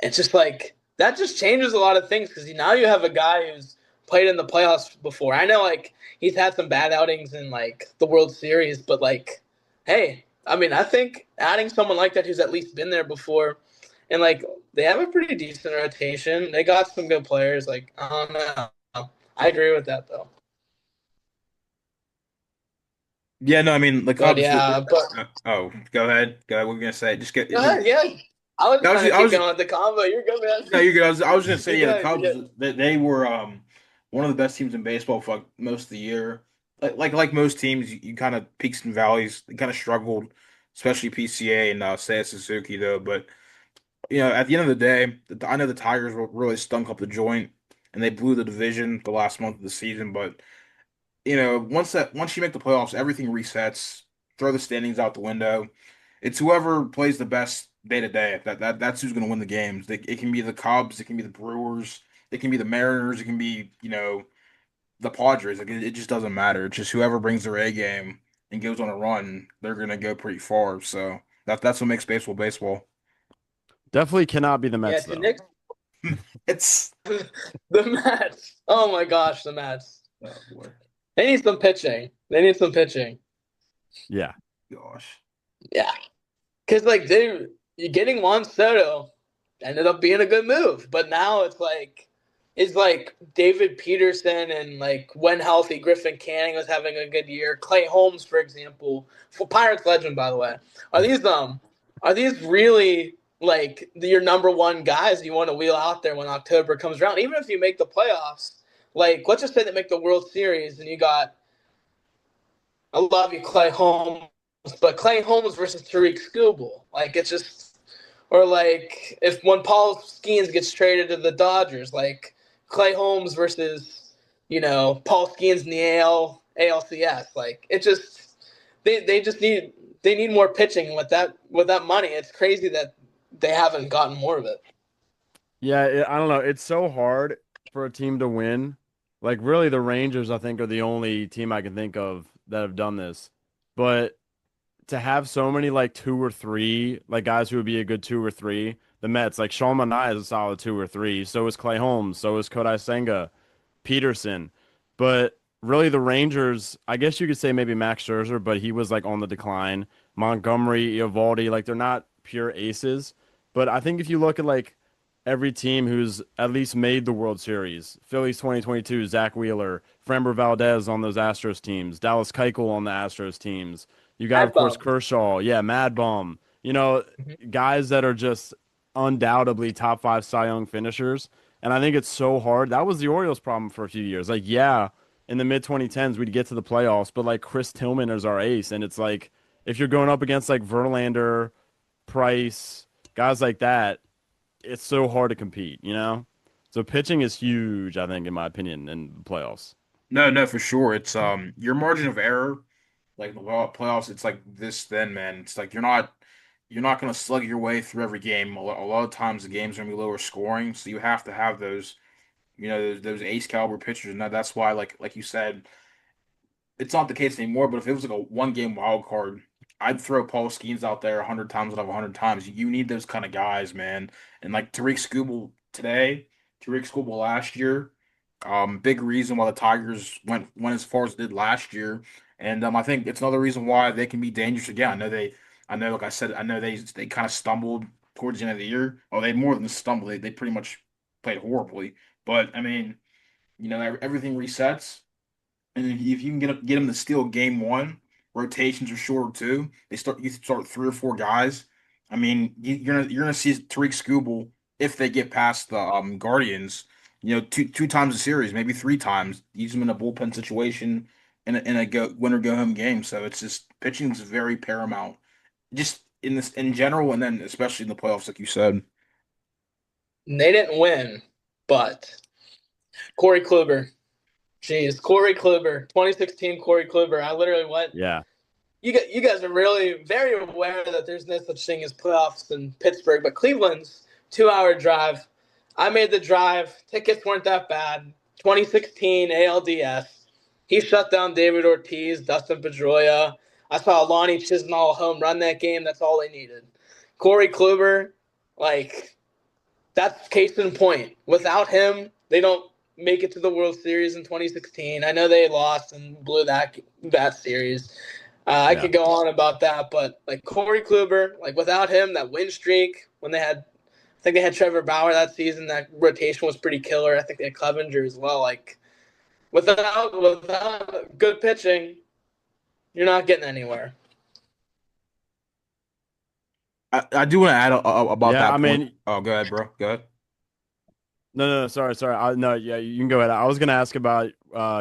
It's just like that just changes a lot of things because now you have a guy who's played in the playoffs before. I know like he's had some bad outings in like the World Series, but like, hey, I mean, I think adding someone like that who's at least been there before, and like they have a pretty decent rotation. They got some good players. Like I don't know. I agree with that though. Yeah, no, I mean the But Cubs. yeah, but Oh, go ahead. Go ahead. What were you gonna say? Just get. go ahead. Yeah, I was I was trying to I keep was going with the combo. You're good, No, man. you're good. I was gonna say, You're yeah, the good. You're Cubs good. they were one of the best teams in baseball for like, most of the year. Like most teams, you kind of peaks and valleys. They kind of struggled, especially PCA and Seiya Suzuki though. But at the end of the day, I know the Tigers really stunk up the joint and they blew the division the last month of the season. But once you make the playoffs, everything resets. Throw the standings out the window. It's whoever plays the best day to day. That's who's going to win the games. It can be the Cubs, it can be the Brewers, it can be the Mariners, it can be the Padres. Like it just doesn't matter. It's just whoever brings their A game and goes on a run, they're going to go pretty far. So that's what makes baseball baseball. Definitely cannot be the Yeah, Mets to though. Nick's It's the Mets. Oh my gosh, the Mets. oh boy, They need some pitching. They need some pitching. Yeah. gosh. Yeah, because like they, you getting Juan Soto ended up being a good move, but now it's like David Peterson and like when healthy, Griffin Canning was having a good year. Clay Holmes, for example, for Pirates legend, by the way. Are these really like your number one guys you want to wheel out there when October comes around? Even if you make the playoffs, like let's just say they make the World Series and you got I love you, Clay Holmes, but Clay Holmes versus Tariq Skubal, like it's just, or like if when Paul Skeens gets traded to the Dodgers, like Clay Holmes versus Paul Skeens in the ALCS, like it just they just need more pitching with that money. It's crazy that they haven't gotten more of it. Yeah, I don't know. It's so hard for a team to win. Like, really, the Rangers, I think, are the only team I can think of that have done this. But to have so many, like, two or three, like, guys who would be a good two or three, the Mets, like, Sean Manaea is a solid two or three. So is Clay Holmes. So is Kodai Senga, Peterson. But really, the Rangers, I guess you could say maybe Max Scherzer, but he was, like, on the decline. Montgomery, Eovaldi, like, they're not pure aces. But I think if you look at, like, every team who's at least made the World Series. Phillies 2022, Zach Wheeler, Framber Valdez on those Astros teams, Dallas Keuchel on the Astros teams. You got, of Mad course, bum. Kershaw, yeah, Mad Bum. Mhm. Guys that are just undoubtedly top five Cy Young finishers. And I think it's so hard. That was the Orioles' problem for a few years. Like, yeah, in the mid 2010s, we'd get to the playoffs, but like Chris Tillman is our ace. And it's like, if you're going up against like Verlander, Price, guys like that, it's so hard to compete. So pitching is huge, I think, in my opinion, in the playoffs. No, no, for sure. It's your margin of error, like the playoffs. It's like this thin, man. It's like you're not gonna slug your way through every game. A lot of times the games are gonna be lower scoring, so you have to have those ace caliber pitchers, and that's why, like you said, it's not the case anymore. But if it was like a one game wild card, I'd throw Paul Skeens out there 100 times out of 100 times. You need those kind of guys, man. And like Tariq Skubal today, Tariq Skubal last year, big reason why the Tigers went as far as they did last year. And I think it's another reason why they can be dangerous again. I know, like I said, I know they kind of stumbled towards the end of the year. Oh, they more than stumbled. They pretty much played horribly. But I mean, everything resets. And if you can get them to steal game one, rotations are shorter too. You start three or four guys. I mean, you're gonna see Tariq Skubal if they get past the Guardians. Two times a series, maybe three times. Use them in a bullpen situation in a go win or go home game. So it's just pitching is very paramount, just in general, and then especially in the playoffs, like you said. And they didn't win, but Corey Kluber. Jeez, Corey Kluber, 2016 Corey Kluber. I literally went. Yeah. You guys are really very aware that there's no such thing as playoffs in Pittsburgh, but Cleveland's 2 hour drive. I made the drive. Tickets weren't that bad. 2016 ALDS. He shut down David Ortiz, Dustin Pedroia. I saw Lonnie Chisenhall home run that game. That's all they needed. Corey Kluber, like that's case in point. Without him, they don't make it to the World Series in 2016. I know they lost and blew that series. I Yeah. could go on about that, but like Corey Kluber, like without him, that win streak when I think they had Trevor Bauer that season. That rotation was pretty killer. I think they had Clevenger as well. Like without good pitching, you're not getting anywhere. I do want to add about Yeah. I that point. mean, Oh, go ahead, bro. Go ahead. no, sorry. No, yeah, you can go ahead. I was gonna ask about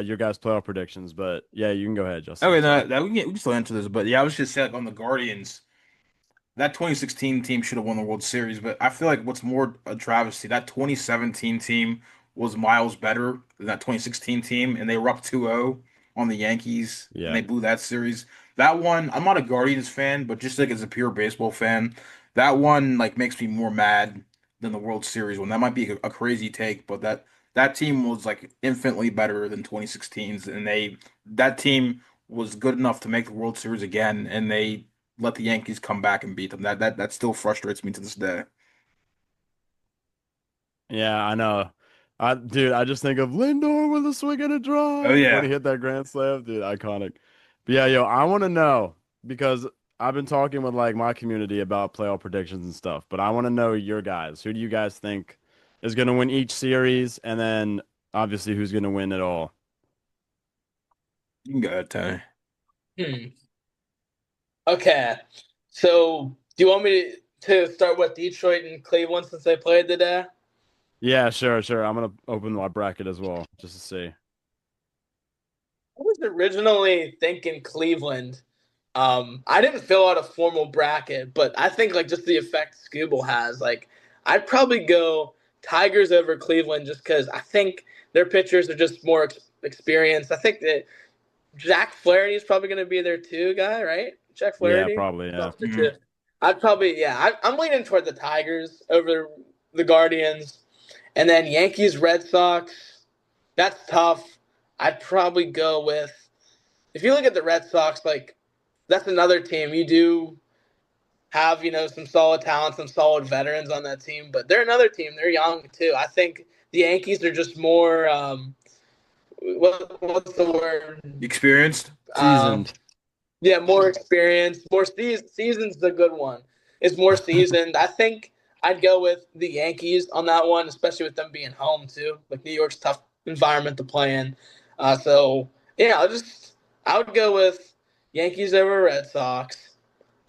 your guys' playoff predictions, but yeah, you can go ahead, Justin. Okay, Sorry. no, we can still answer this, but yeah, I was just saying on the Guardians. that 2016 team should have won the World Series, but I feel like what's more a travesty, that 2017 team was miles better than that 2016 team, and they were up 2-0 on the Yankees, and Yeah. they blew that series. That one, I'm not a Guardians fan, but just like as a pure baseball fan, that one like makes me more mad than the World Series one. That might be a crazy take, but that team was like infinitely better than 2016's, and that team was good enough to make the World Series again, and they let the Yankees come back and beat them. That still frustrates me to this day. Yeah, I know. Dude, I just think of Lindor with a swing and a Oh drive when he yeah. hit that grand slam, dude, iconic. But yeah, yo, I want to know because I've been talking with like my community about playoff predictions and stuff, but I want to know your guys. Who do you guys think is going to win each series, and then obviously who's going to win it all? You can go ahead, Tony. Hmm. Okay. So, do you want me to start with Detroit and Cleveland since they played today? Yeah, sure, sure. I'm gonna open my bracket as well just to see. I was originally thinking Cleveland. I didn't fill out a formal bracket, but I think like just the effect Scooble has, like I'd probably go Tigers over Cleveland just because I think their pitchers are just more experienced. I think that Jack Flaherty is probably going to be their two guy, right? Jack Yeah, Flaherty. probably, yeah. That's the two. Mhm. I'd probably I'm leaning toward the Tigers over the Guardians, and then Yankees Red Sox. That's tough. I'd probably go with if you look at the Red Sox, like that's another team. You do have, some solid talent, some solid veterans on that team, but they're another team. They're young too. I think the Yankees are just more what's the word? Experienced? Uh, Seasoned. yeah, more experience, more season's the good one. It's more seasoned. I think I'd go with the Yankees on that one, especially with them being home too. Like New York's tough environment to play in. So yeah, I would go with Yankees over Red Sox.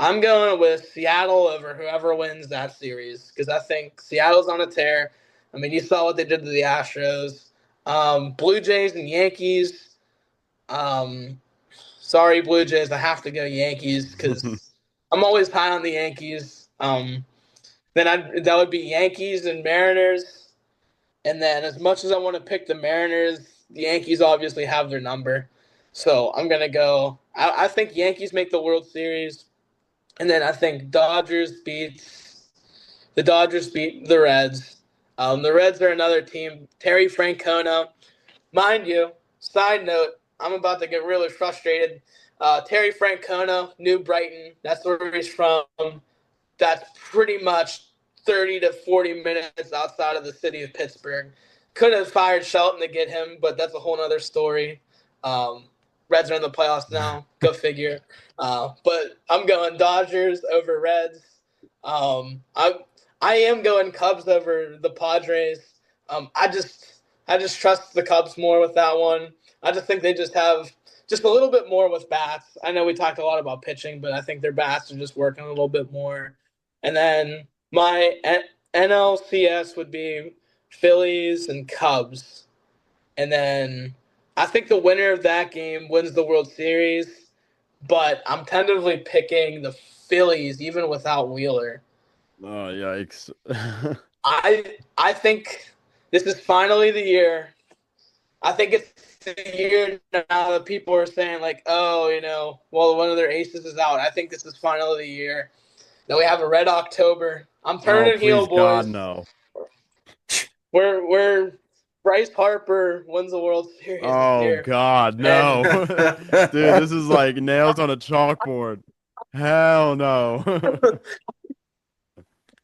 I'm going with Seattle over whoever wins that series because I think Seattle's on a tear. I mean, you saw what they did to the Astros. Blue Jays and Yankees. Um, Sorry, Blue Jays. I have to go Yankees because I'm always high on the Yankees. That would be Yankees and Mariners. And then as much as I want to pick the Mariners, the Yankees obviously have their number. So I'm gonna go. I think Yankees make the World Series. And then I think Dodgers beat the Reds. The Reds are another team. Terry Francona, mind you. Side note: I'm about to get really frustrated. Terry Francona, New Brighton. That's where he's from. That's pretty much 30 to 40 minutes outside of the city of Pittsburgh. Could have fired Shelton to get him, but that's a whole other story. Um, Reds are in the playoffs now. Go figure. But I'm going Dodgers over Reds. I am going Cubs over the Padres. I just trust the Cubs more with that one. I just think they just have just a little bit more with bats. I know we talked a lot about pitching, but I think their bats are just working a little bit more. And then my NLCS would be Phillies and Cubs. And then I think the winner of that game wins the World Series, but I'm tentatively picking the Phillies even without Wheeler. Oh, yikes. I think this is finally the year. I think it's the year now that people are saying like, oh, well, one of their aces is out. I think this is finally the year that we have a red October. I'm Oh, turning heel, please God, boys. no. We're Bryce Harper wins the World Series this Oh year, God, and no. Dude, this is like nails on a chalkboard. Hell no.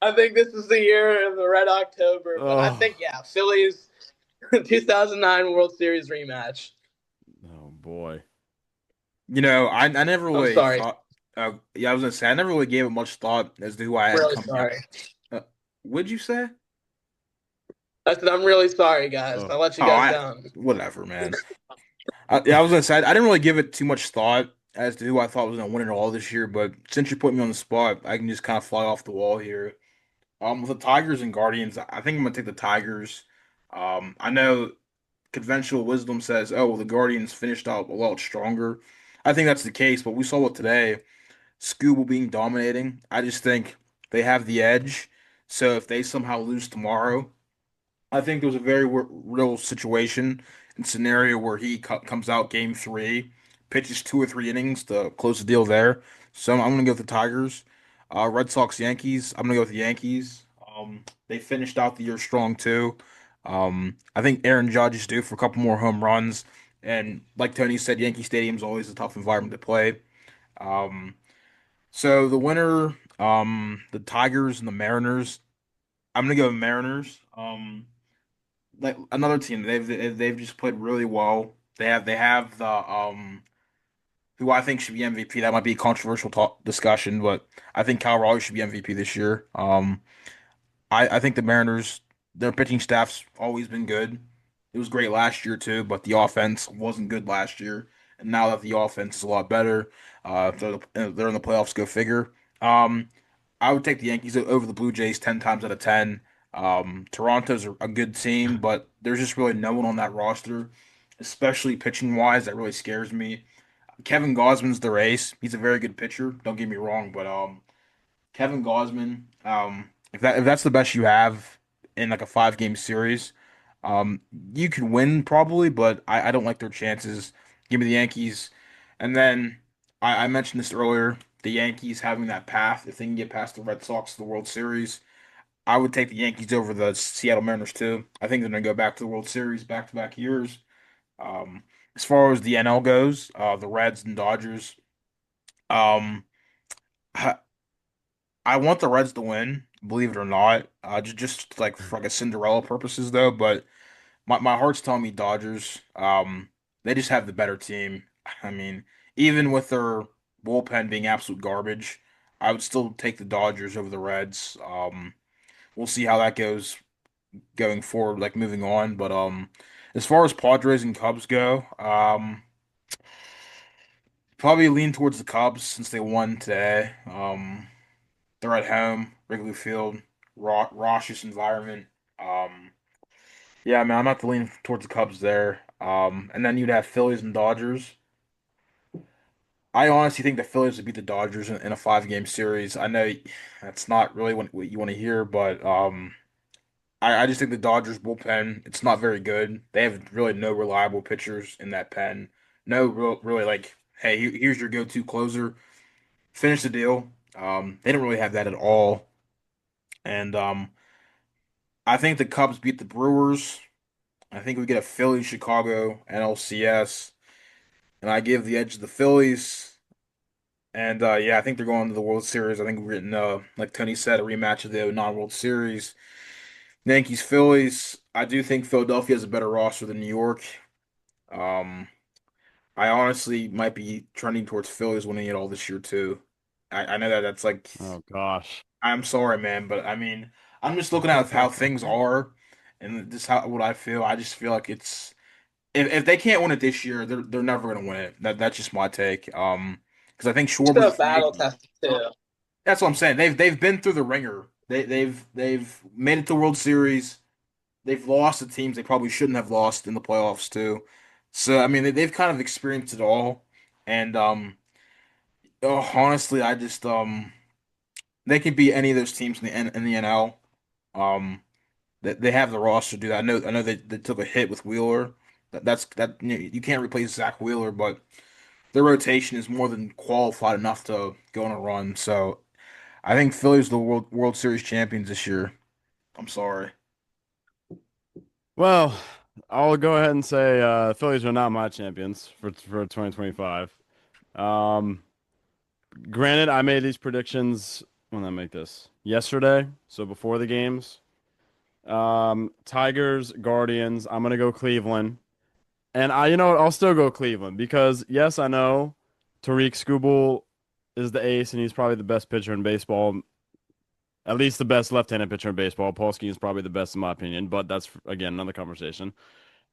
I think this is the year of the red October. But I Oh, think Phillies 2009 World Series rematch. oh boy. I never I'm really sorry, thought. Yeah, I was gonna say I never really gave it much thought as to who I had really coming out. sorry. What'd you say? I said I'm really sorry, guys. Oh, I let you Oh, guys down. whatever, man. Yeah, I was gonna say I didn't really give it too much thought as to who I thought was gonna win it all this year, but since you put me on the spot, I can just kind of fly off the wall here. With the Tigers and Guardians, I think I'm gonna take the Tigers. I know conventional wisdom says, oh, well, the Guardians finished out a lot stronger. I think that's the case, but we saw what today. Scooble being dominating. I just think they have the edge. So if they somehow lose tomorrow, I think there was a very real situation and scenario where he comes out game three, pitches 2 or 3 innings to close the deal there. So I'm gonna go with the Tigers. Red Sox, Yankees. I'm gonna go with the Yankees. They finished out the year strong too. I think Aaron Judge is due for a couple more home runs. And like Tony said, Yankee Stadium's always a tough environment to play. Um, so the winner, the Tigers and the Mariners. I'm gonna go with Mariners. Like another team. They've just played really well. They have the who I think should be MVP. That might be a controversial talk discussion, but I think Cal Raleigh should be MVP this year. I think the Mariners, their pitching staff's always been good. It was great last year too, but the offense wasn't good last year. And now that the offense is a lot better, they're in the playoffs. Go figure. Um, I would take the Yankees over the Blue Jays 10 times out of 10. Toronto's a good team, but there's just really no one on that roster, especially pitching wise, that really scares me. Kevin Gausman's their ace. He's a very good pitcher. Don't get me wrong, but Kevin Gausman, if that's the best you have in like a 5 game series, um, you could win probably, but I don't like their chances. Give me the Yankees, and then I mentioned this earlier. The Yankees having that path, if they can get past the Red Sox to the World Series, I would take the Yankees over the Seattle Mariners too. I think they're going to go back to the World Series back-to-back years. Um, as far as the NL goes, the Reds and Dodgers. Um, I, I want the Reds to win, believe it or not. Just like for like a Cinderella purposes though, but my heart's telling me Dodgers. They just have the better team. I mean, even with their bullpen being absolute garbage, I would still take the Dodgers over the Reds. We'll see how that goes going forward, like moving on. But as far as Padres and Cubs go, probably lean towards the Cubs since they won today. They're at home, Wrigley Field, raucous environment. Um, yeah, man, I'm not to lean towards the Cubs there. And then you'd have Phillies and Dodgers. I honestly think the Phillies would beat the Dodgers in a 5 game series. I know that's not really what you want to hear, but I just think the Dodgers bullpen, it's not very good. They have really no reliable pitchers in that pen. No really like, hey, here's your go-to closer. Finish the deal. They don't really have that at all. And I think the Cubs beat the Brewers. I think we get a Philly Chicago NLCS, and I give the edge to the Phillies. And yeah, I think they're going to the World Series. I think we're getting like Tony said, a rematch of the non-World Series. Yankees Phillies. I do think Philadelphia has a better roster than New York. Um, I honestly might be trending towards Phillies winning it all this year too. I know that that's like Oh gosh. I'm sorry, man, but I mean I'm just looking at how things are and just how what I feel. I just feel like it's if they can't win it this year, they're never gonna win it. That's just my take. Because I think Schwarber's a So free battle agent. tested too. That's what I'm saying. They've been through the ringer. They've made it to World Series. They've lost to teams they probably shouldn't have lost in the playoffs too. So I mean they've kind of experienced it all. And honestly, I just they could beat any of those teams in the NL. Um, they have the roster to do that. I know they took a hit with Wheeler. That you can't replace Zach Wheeler, but their rotation is more than qualified enough to go on a run. So I think Philly's the World Series champions this year. I'm sorry. Well, I'll go ahead and say Phillies are not my champions for 2025. Um, Granted, I made these predictions when did I make this yesterday, so before the games. Tigers, Guardians. I'm gonna go Cleveland, and you know what? I'll still go Cleveland because yes, I know Tariq Skubal is the ace, and he's probably the best pitcher in baseball. At least the best left-handed pitcher in baseball. Paul Skeens is probably the best in my opinion, but that's again another conversation.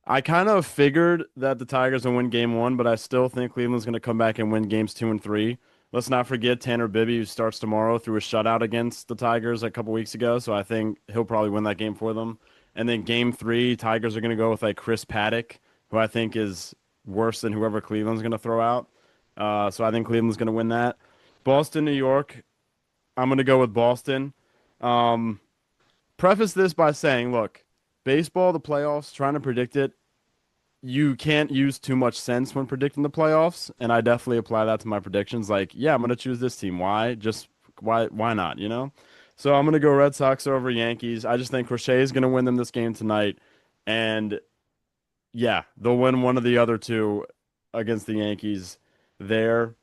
I kind of figured that the Tigers will win game one, but I still think Cleveland's going to come back and win games two and three. Let's not forget Tanner Bibby, who starts tomorrow, threw a shutout against the Tigers a couple weeks ago, so I think he'll probably win that game for them. And then game three, Tigers are going to go with like Chris Paddock, who I think is worse than whoever Cleveland's going to throw out. So I think Cleveland's going to win that. Boston, New York. I'm gonna go with Boston. Um, Preface this by saying, look, baseball, the playoffs, trying to predict it, you can't use too much sense when predicting the playoffs, and I definitely apply that to my predictions. Like, yeah, I'm gonna choose this team. Why? Just why not, you know? So I'm gonna go Red Sox over Yankees. I just think Crochet is gonna win them this game tonight, and yeah, they'll win one of the other two against the Yankees there.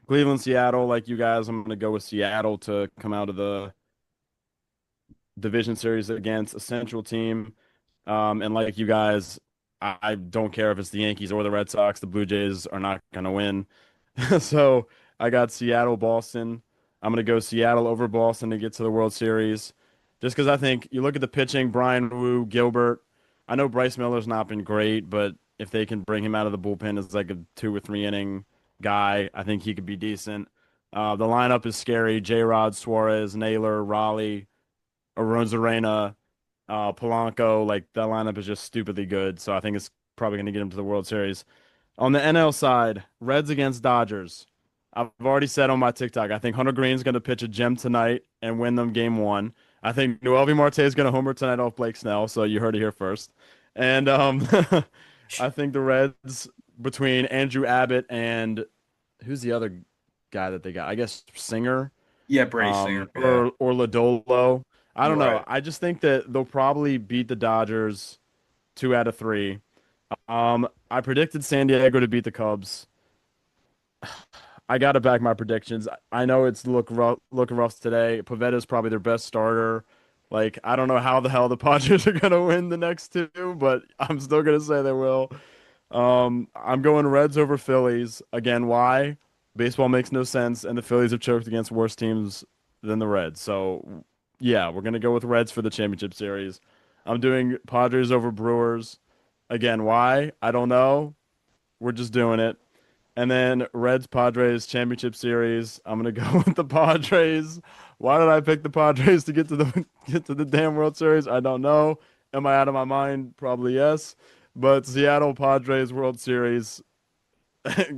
Cleveland, Seattle, like you guys, I'm gonna go with Seattle to come out of the division series against a Central team. And like you guys, I don't care if it's the Yankees or the Red Sox. The Blue Jays are not going to win. So I got Seattle, Boston. I'm going to go Seattle over Boston to get to the World Series. Just because I think you look at the pitching, Brian Wu, Gilbert. I know Bryce Miller's not been great, but if they can bring him out of the bullpen as like a 2 or 3 inning guy, I think he could be decent. The lineup is scary. J-Rod, Suarez, Naylor, Raleigh, Arozarena, Polanco, like that lineup is just stupidly good. So I think it's probably going to get him to the World Series. On the NL side, Reds against Dodgers. I've already said on my TikTok, I think Hunter Green's going to pitch a gem tonight and win them game one. I think Noelvi Marte is going to homer tonight off Blake Snell, so you heard it here first. And I think the Reds between Andrew Abbott and who's the other guy that they got? I guess Singer Yeah, Brady Singer. Yeah, or Lodolo. I you're don't know. right. I just think that they'll probably beat the Dodgers 2 out of 3. I predicted San Diego to beat the Cubs. I got to back my predictions. I know it's looking rough today. Pavetta's probably their best starter. Like I don't know how the hell the Padres are gonna win the next two, but I'm still gonna say they will. I'm going Reds over Phillies. Again, why? Baseball makes no sense, and the Phillies have choked against worse teams than the Reds. So, yeah, we're gonna go with Reds for the championship series. I'm doing Padres over Brewers. Again, why? I don't know. We're just doing it. And then Reds Padres championship series. I'm gonna go with the Padres. Why did I pick the Padres to get to the get to the damn World Series? I don't know. Am I out of my mind? Probably yes. But Seattle Padres World Series.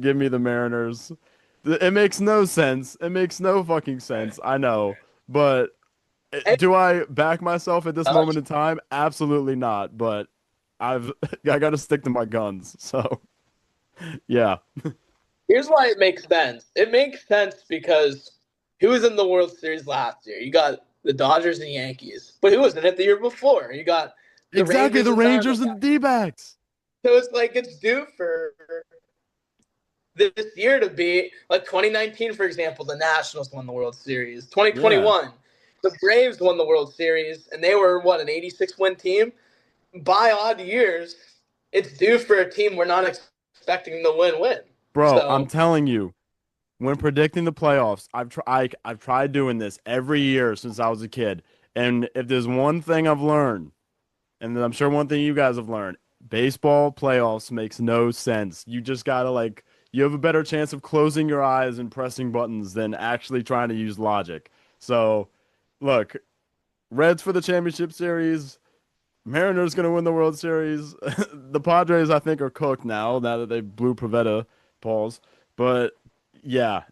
Give me the Mariners. It makes no sense. It makes no fucking Right. sense. I know. But Hey, do I back myself at this uh, moment in time? Absolutely not. But I've I got to stick to my guns. So yeah. here's why it makes sense. It makes sense because who was in the World Series last year? You got the Dodgers and Yankees, but who was in it the year before? You got the Exactly, Rangers the and Rangers Diamondbacks. and the D-backs. So it's like it's due for this year to be like 2019, for example. The Nationals won the World Series. Yeah. 2021, the Braves won the World Series, and they were what, an 86 win team. By odd years, it's due for a team we're not expecting to win. Bro, I'm So telling you, when predicting the playoffs, I've tried doing this every year since I was a kid. And if there's one thing I've learned, and I'm sure one thing you guys have learned, baseball playoffs makes no sense. You just gotta like you have a better chance of closing your eyes and pressing buttons than actually trying to use logic. So, look, Reds for the championship series. Mariners gonna win the World Series. The Padres, I think, are cooked now that they blew Pavetta balls. But yeah,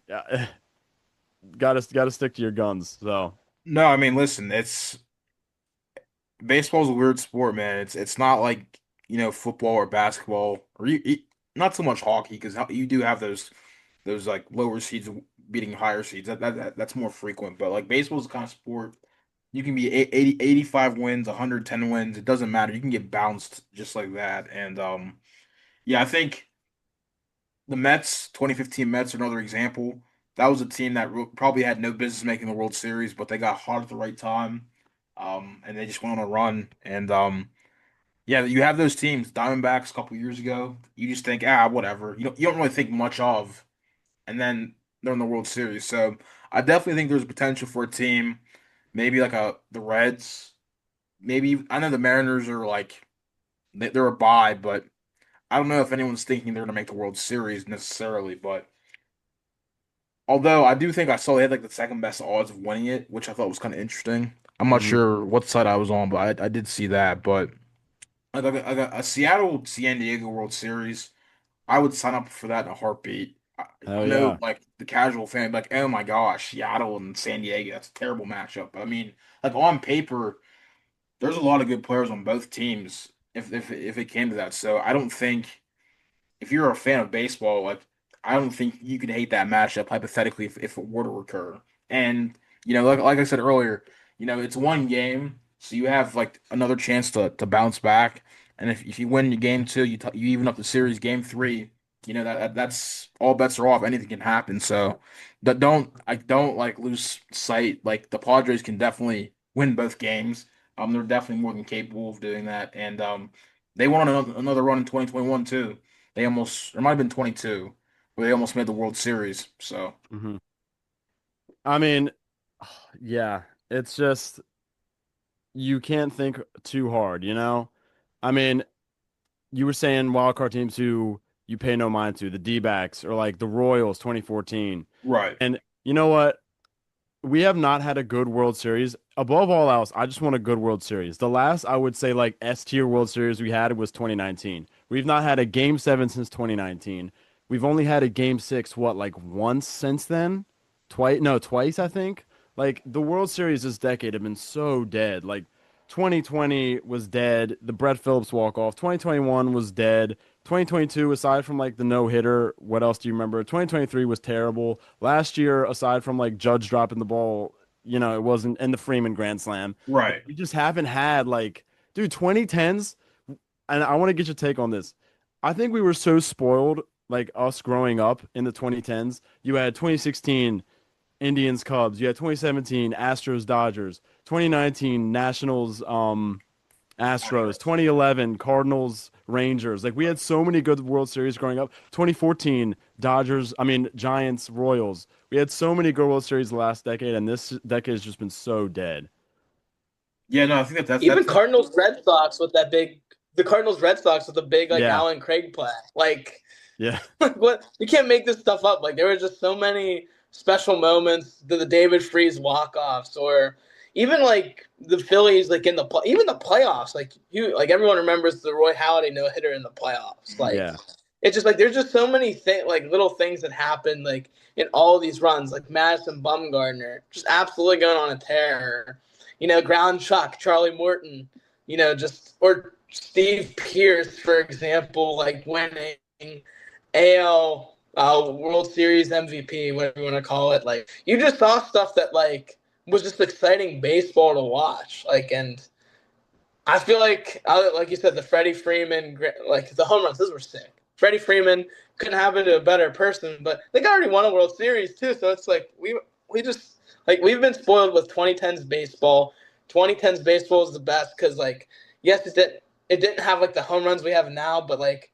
gotta stick to your guns. So No, I mean, listen, it's baseball's a weird sport, man. It's not like, football or basketball or not so much hockey because you do have those like lower seeds beating higher seeds. That's more frequent, but like baseball's the kind of sport you can be 85 wins, 110 wins, it doesn't matter. You can get bounced just like that. And yeah, I think the Mets, 2015 Mets are another example. That was a team that probably had no business making the World Series, but they got hot at the right time. And they just went on a run. And yeah, you have those teams, Diamondbacks a couple years ago. You just think, whatever. You don't really think much of, and then they're in the World Series. So I definitely think there's potential for a team, maybe like the Reds. Maybe I know the Mariners are like they're a bye, but I don't know if anyone's thinking they're gonna make the World Series necessarily. But although I do think I saw they had like the second best odds of winning it, which I thought was kind of interesting. I'm not mhm. sure what side I was on, but I did see that. But like a Seattle San Diego World Series, I would sign up for that in a heartbeat. I Hell know yeah. like casual fan, like, oh my gosh, Seattle and San Diego, that's a terrible matchup. But I mean, like on paper, there's a lot of good players on both teams if it came to that. So I don't think if you're a fan of baseball, like I don't think you could hate that matchup hypothetically if it were to occur. And like I said earlier, it's one game, so you have like another chance to bounce back. And if you win your game two, you even up the series game three. That's all bets are off. Anything can happen. So don't like lose sight. Like the Padres can definitely win both games. They're definitely more than capable of doing that. And they won on another run in 2021 too. They almost, it might have been 22, where they almost made the World Series. So, Hmm. I mean, yeah, it's just you can't think too hard, you know? I mean, you were saying wild card teams who you pay no mind to, the D-backs or like the Royals 2014. right, And you know what? We have not had a good World Series. Above all else, I just want a good World Series. The last I would say like S tier World Series we had was 2019. We've not had a Game 7 since 2019. We've only had a Game 6 what like once since then? Twice? No, twice I think. Like the World Series this decade have been so dead. Like 2020 was dead. The Brett Phillips walk off. 2021 was dead. 2022, aside from like the no hitter, what else do you remember? 2023 was terrible. Last year, aside from like Judge dropping the ball, it wasn't, and the Freeman Grand Slam. Like, right. we just haven't had like, dude, 2010s. And I want to get your take on this. I think we were so spoiled, like us growing up in the 2010s. You had 2016 Indians Cubs. You had 2017 Astros Dodgers. 2019 Nationals Astros, 2011 Cardinals, Rangers. Like we had so many good World Series growing up. 2014 Giants, Royals. We had so many good World Series the last decade, and this decade has just been so dead. Yeah, no, I think Even that's Cardinals Red Sox with that big, the Cardinals Red Sox with the big like Yeah, Alan Craig play. Like, yeah, what, you can't make this stuff up. Like there were just so many special moments, the David Freese walk offs, or even like the Phillies, like in even the playoffs. Like everyone remembers the Roy Halladay no hitter in the playoffs. Like yeah, it's just like there's just so many like little things that happen like in all these runs. Like Madison Bumgarner just absolutely going on a tear. Ground Chuck, Charlie Morton. Just or Steve Pierce, for example, like winning AL World Series MVP, whatever you want to call it. Like you just saw stuff that like was just exciting baseball to watch. Like, and I feel like you said, the Freddie Freeman, like the home runs, those were sick. Freddie Freeman couldn't happen to a better person, but they already won a World Series too. So it's like we just like we've been spoiled with 2010s baseball. 2010s baseball is the best because like yes, it didn't have like the home runs we have now, but like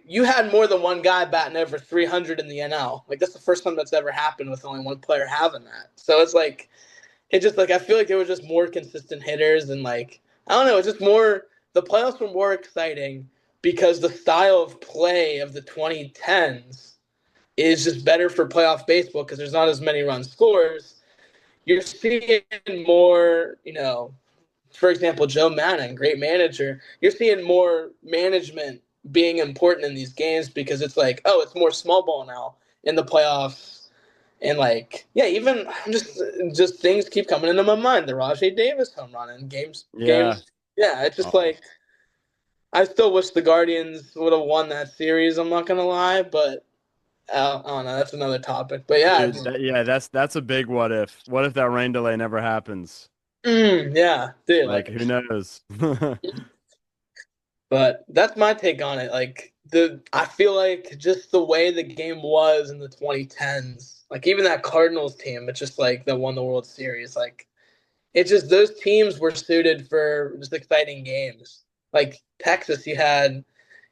you had more than one guy batting over 300 in the NL. Like that's the first time that's ever happened with only one player having that. So it's like it just like I feel like there was just more consistent hitters and like I don't know, it's just more the playoffs were more exciting because the style of play of the 2010s is just better for playoff baseball because there's not as many run scores. You're seeing more, for example, Joe Madden, great manager. You're seeing more management being important in these games because it's like, oh, it's more small ball now in the playoffs. And like, yeah, even just things keep coming into my mind. The Rajay Davis home run in yeah. games. Yeah, it's just Oh, like I still wish the Guardians would have won that series. I'm not gonna lie, but I don't know. That's another topic. But yeah, dude, yeah, that's a big what if. What if that rain delay never happens? yeah, dude. Like, who knows? But that's my take on it. Like I feel like just the way the game was in the 2010s, like even that Cardinals team, it's just like that won the World Series. Like it's just those teams were suited for just exciting games. Like Texas, you had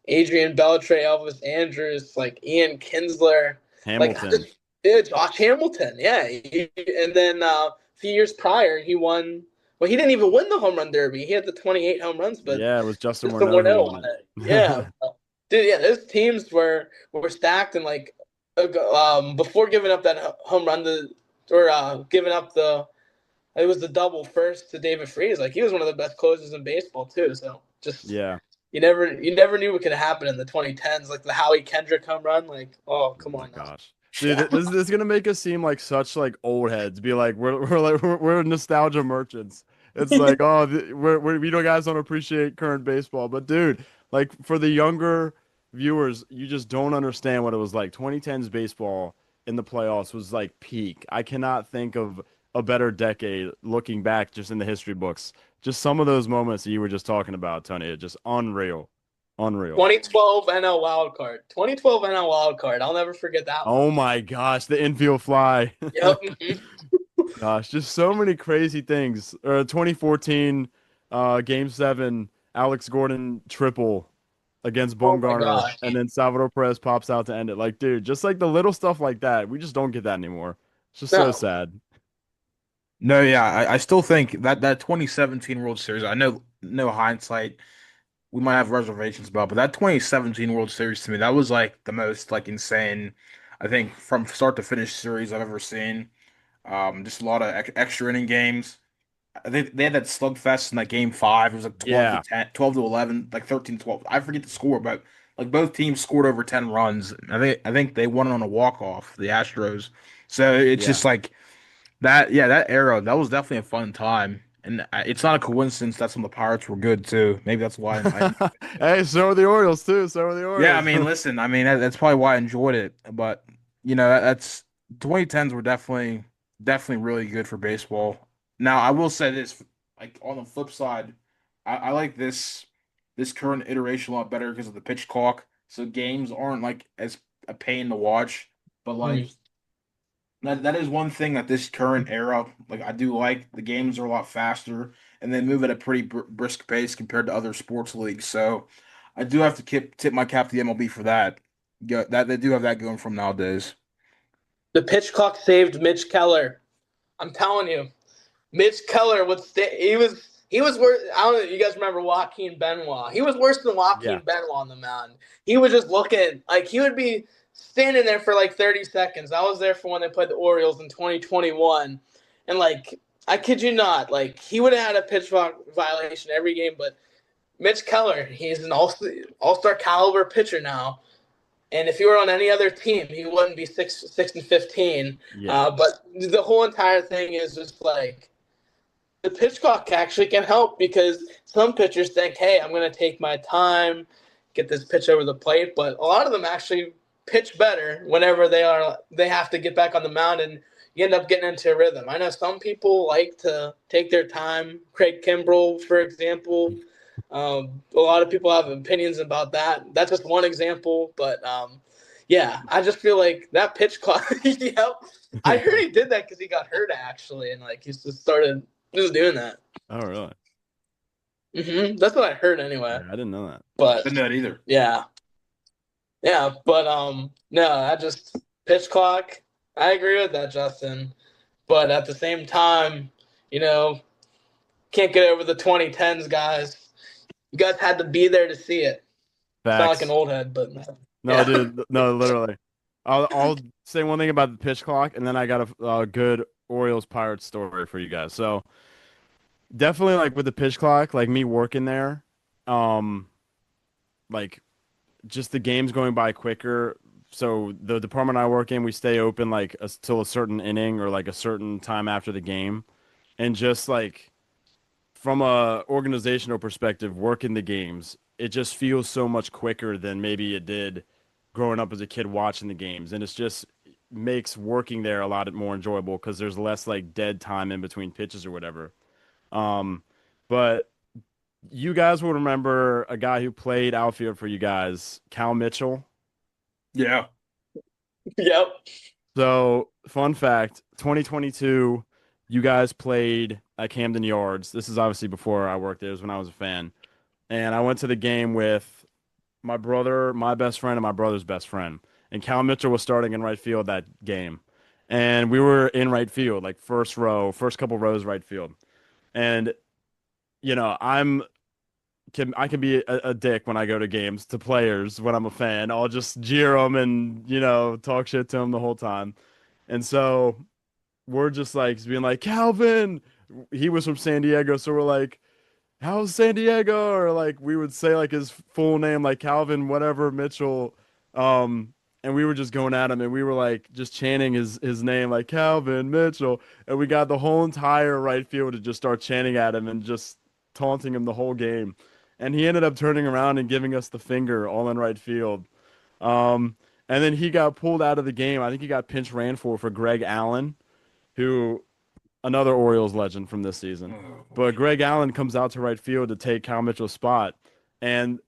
Adrian Beltre, Elvis Andrews, like Ian Kinsler, like Hamilton. yeah, Josh Hamilton, yeah. And then a few years prior, he won. Well, he didn't even win the home run derby. He had the 28 home runs, but Yeah, it was Justin just the Morneau who 1-0 won on it. Yeah, it. dude. Yeah, those teams were stacked and like before giving up that home run or giving up it was the double first to David Freese. Like he was one of the best closers in baseball too. So just Yeah. you never knew what could happen in the 2010s. Like the Howie Kendrick home run. Like oh Oh come my on now. gosh. Dude, this is gonna make us seem like such like old heads. Be like we're nostalgia merchants. It's like oh we don't guys don't appreciate current baseball, but dude, like for the younger viewers, you just don't understand what it was like. 2010's baseball in the playoffs was like peak. I cannot think of a better decade looking back just in the history books. Just some of those moments that you were just talking about, Tony, just unreal, unreal. 2012 NL wild card. 2012 NL wild card. I'll never forget that one. Oh my gosh, the infield fly. Yep. Mhm. Gosh, just so many crazy things. 2014, Game 7, Alex Gordon triple against Oh my Bumgarner, gosh. and then Salvador Perez pops out to end it. Like, dude, just like the little stuff like that, we just don't get that anymore. It's just so No. sad. No, yeah, I still think that 2017 World Series, I know no hindsight, we might have reservations about, but that 2017 World Series to me, that was like the most like insane, I think from start to finish series I've ever seen. Just a lot of extra inning games. They had that slugfest in like game five. It was like 12 to Yeah, 10, 12 to 11, like 13 to 12. I forget the score, but like both teams scored over 10 runs. I think they won on a walk-off, the Astros. So it's yeah. just like that, yeah, that era, that was definitely a fun time. And it's not a coincidence that some of the Pirates were good too. Maybe that's why I Hey, so are the Orioles too. So are the yeah, I Orioles. mean, listen, I mean that's probably why I enjoyed it. But that's 2010s were definitely really good for baseball. Now, I will say this, like on the flip side, I like this current iteration a lot better because of the pitch clock. So games aren't like as a pain to watch. But like Mm. that is one thing that this current era, like I do like the games are a lot faster and they move at a pretty brisk pace compared to other sports leagues. So I do have to tip my cap to the MLB for that. Yeah, that they do have that going from nowadays. The pitch clock saved Mitch Keller. I'm telling you. Mitch Keller would stay. He was worse. I don't know. You guys remember Joaquin Benoit? He was worse than Yeah. Joaquin Benoit on the mound. He was just looking like he would be standing there for like 30 seconds. I was there for when they played the Orioles in 2021, and like I kid you not, like he would have had a pitch violation every game. But Mitch Keller, he's an all-star caliber pitcher now. And if he were on any other team, he wouldn't be 6-15. Yeah. But the whole entire thing is just like the pitch clock actually can help because some pitchers think, hey, I'm going to take my time, get this pitch over the plate. But a lot of them actually pitch better whenever they have to get back on the mound and you end up getting into a rhythm. I know some people like to take their time. Craig Kimbrell, for example. A lot of people have opinions about that. That's just one example, but yeah, I just feel like that pitch clock. Yep, I heard he did that because he got hurt actually, and like he's just started just doing that. Oh, really? That's what I heard anyway. Yeah, I didn't know that. But Didn't know that either. yeah, yeah, but no, I just pitch clock. I agree with that, Justin. But at the same time, you know, can't get over the 2010s, guys. You guys had to be there to see it. Sound like an Facts. old head, but No, yeah. dude. No, literally. I'll say one thing about the pitch clock, and then I got a good Orioles Pirates story for you guys. So definitely like with the pitch clock, like me working there, um, like just the games going by quicker. So the department I work in, we stay open like till a certain inning or like a certain time after the game, and just like from a organizational perspective, working the games, it just feels so much quicker than maybe it did growing up as a kid watching the games, and it's just makes working there a lot more enjoyable because there's less like dead time in between pitches or whatever. Um, but you guys will remember a guy who played outfield for you guys, Cal Mitchell. Yeah. Yep. So, fun fact, 2022, you guys played at Camden Yards. This is obviously before I worked there, it was when I was a fan. And I went to the game with my brother, my best friend, and my brother's best friend. And Cal Mitchell was starting in right field that game. And we were in right field, like first row, first couple rows right field. And you know, I can be a dick when I go to games to players when I'm a fan. I'll just jeer them and talk shit to them the whole time. And so we're just like being like Calvin. He was from San Diego, so we're like, "How's San Diego?" Or like we would say like his full name, like Calvin whatever Mitchell. Um, and we were just going at him, and we were like just chanting his name, like Calvin Mitchell, and we got the whole entire right field to just start chanting at him and just taunting him the whole game, and he ended up turning around and giving us the finger all in right field. Um, and then he got pulled out of the game. I think he got pinch ran for Greg Allen, who another Orioles legend from this season. Oh But boy. Greg Allen comes out to right field to take Cal Mitchell's spot, and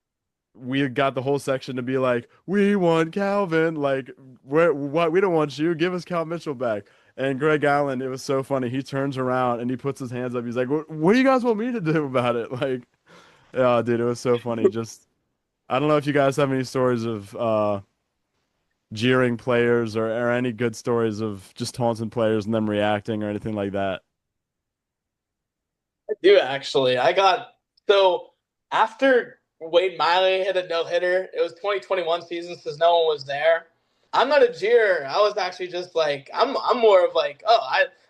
we got the whole section to be like, "We want Calvin. Like, what? We don't want you. Give us Cal Mitchell back." And Greg Allen, it was so funny. He turns around and he puts his hands up. He's like, What do you guys want me to do about it?" Like, yeah, dude, it was so funny. Just, I don't know if you guys have any stories of jeering players or any good stories of just taunting players and them reacting or anything like that. I do actually. I got so after Wade Miley hit a no hitter, it was 2021 season since no one was there. I'm not a jeer. I was actually just like I'm more of like, oh,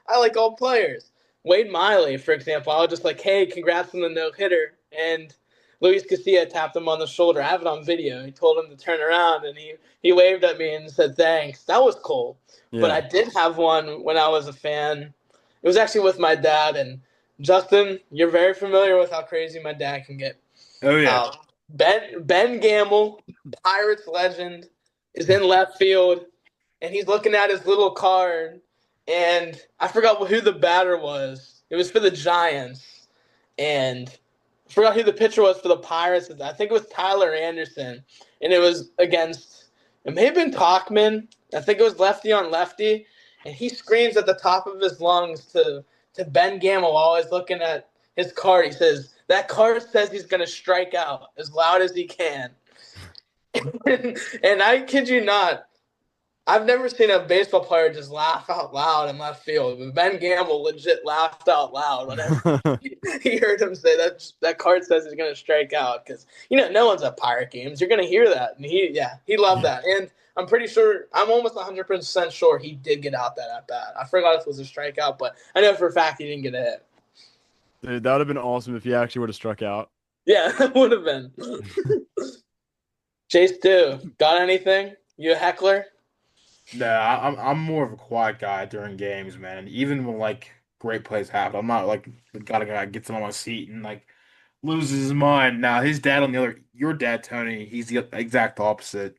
I like all players. Wade Miley, for example, I was just like, hey, congrats on the no hitter. And Luis Casilla tapped him on the shoulder. I have it on video. He told him to turn around and he waved at me and said thanks. That was cool. But I Yeah. did have one when I was a fan. It was actually with my dad, and Justin, you're very familiar with how crazy my dad can get. Oh yeah. Uh, Ben Gamble, Pirates legend, is in left field, and he's looking at his little card, and I forgot who the batter was. It was for the Giants, and I forgot who the pitcher was for the Pirates. I think it was Tyler Anderson, and it was against. It may have been Talkman. I think it was lefty on lefty, and he screams at the top of his lungs to Ben Gamble while he's looking at his card. He says, that card says he's going to strike out as loud as he can. And I kid you not, I've never seen a baseball player just laugh out loud in left field. But Ben Gamble legit laughed out loud whenever he heard him say that card says he's going to strike out because no one's at Pirate games. You're going to hear that, and he loved Yeah. that. And I'm pretty sure, I'm almost 100% sure he did get out that at bat. I forgot if it was a strikeout, but I know for a fact he didn't get a hit. Dude, that would have been awesome if he actually would have struck out. Yeah, it would have been. Chase, too. Got anything? You a heckler? Nah, I'm more of a quiet guy during games, man. And even when like great plays happen, I'm not like the guy that gets him on my seat and like loses his mind. Now his dad on the other, your dad Tony, he's the exact opposite.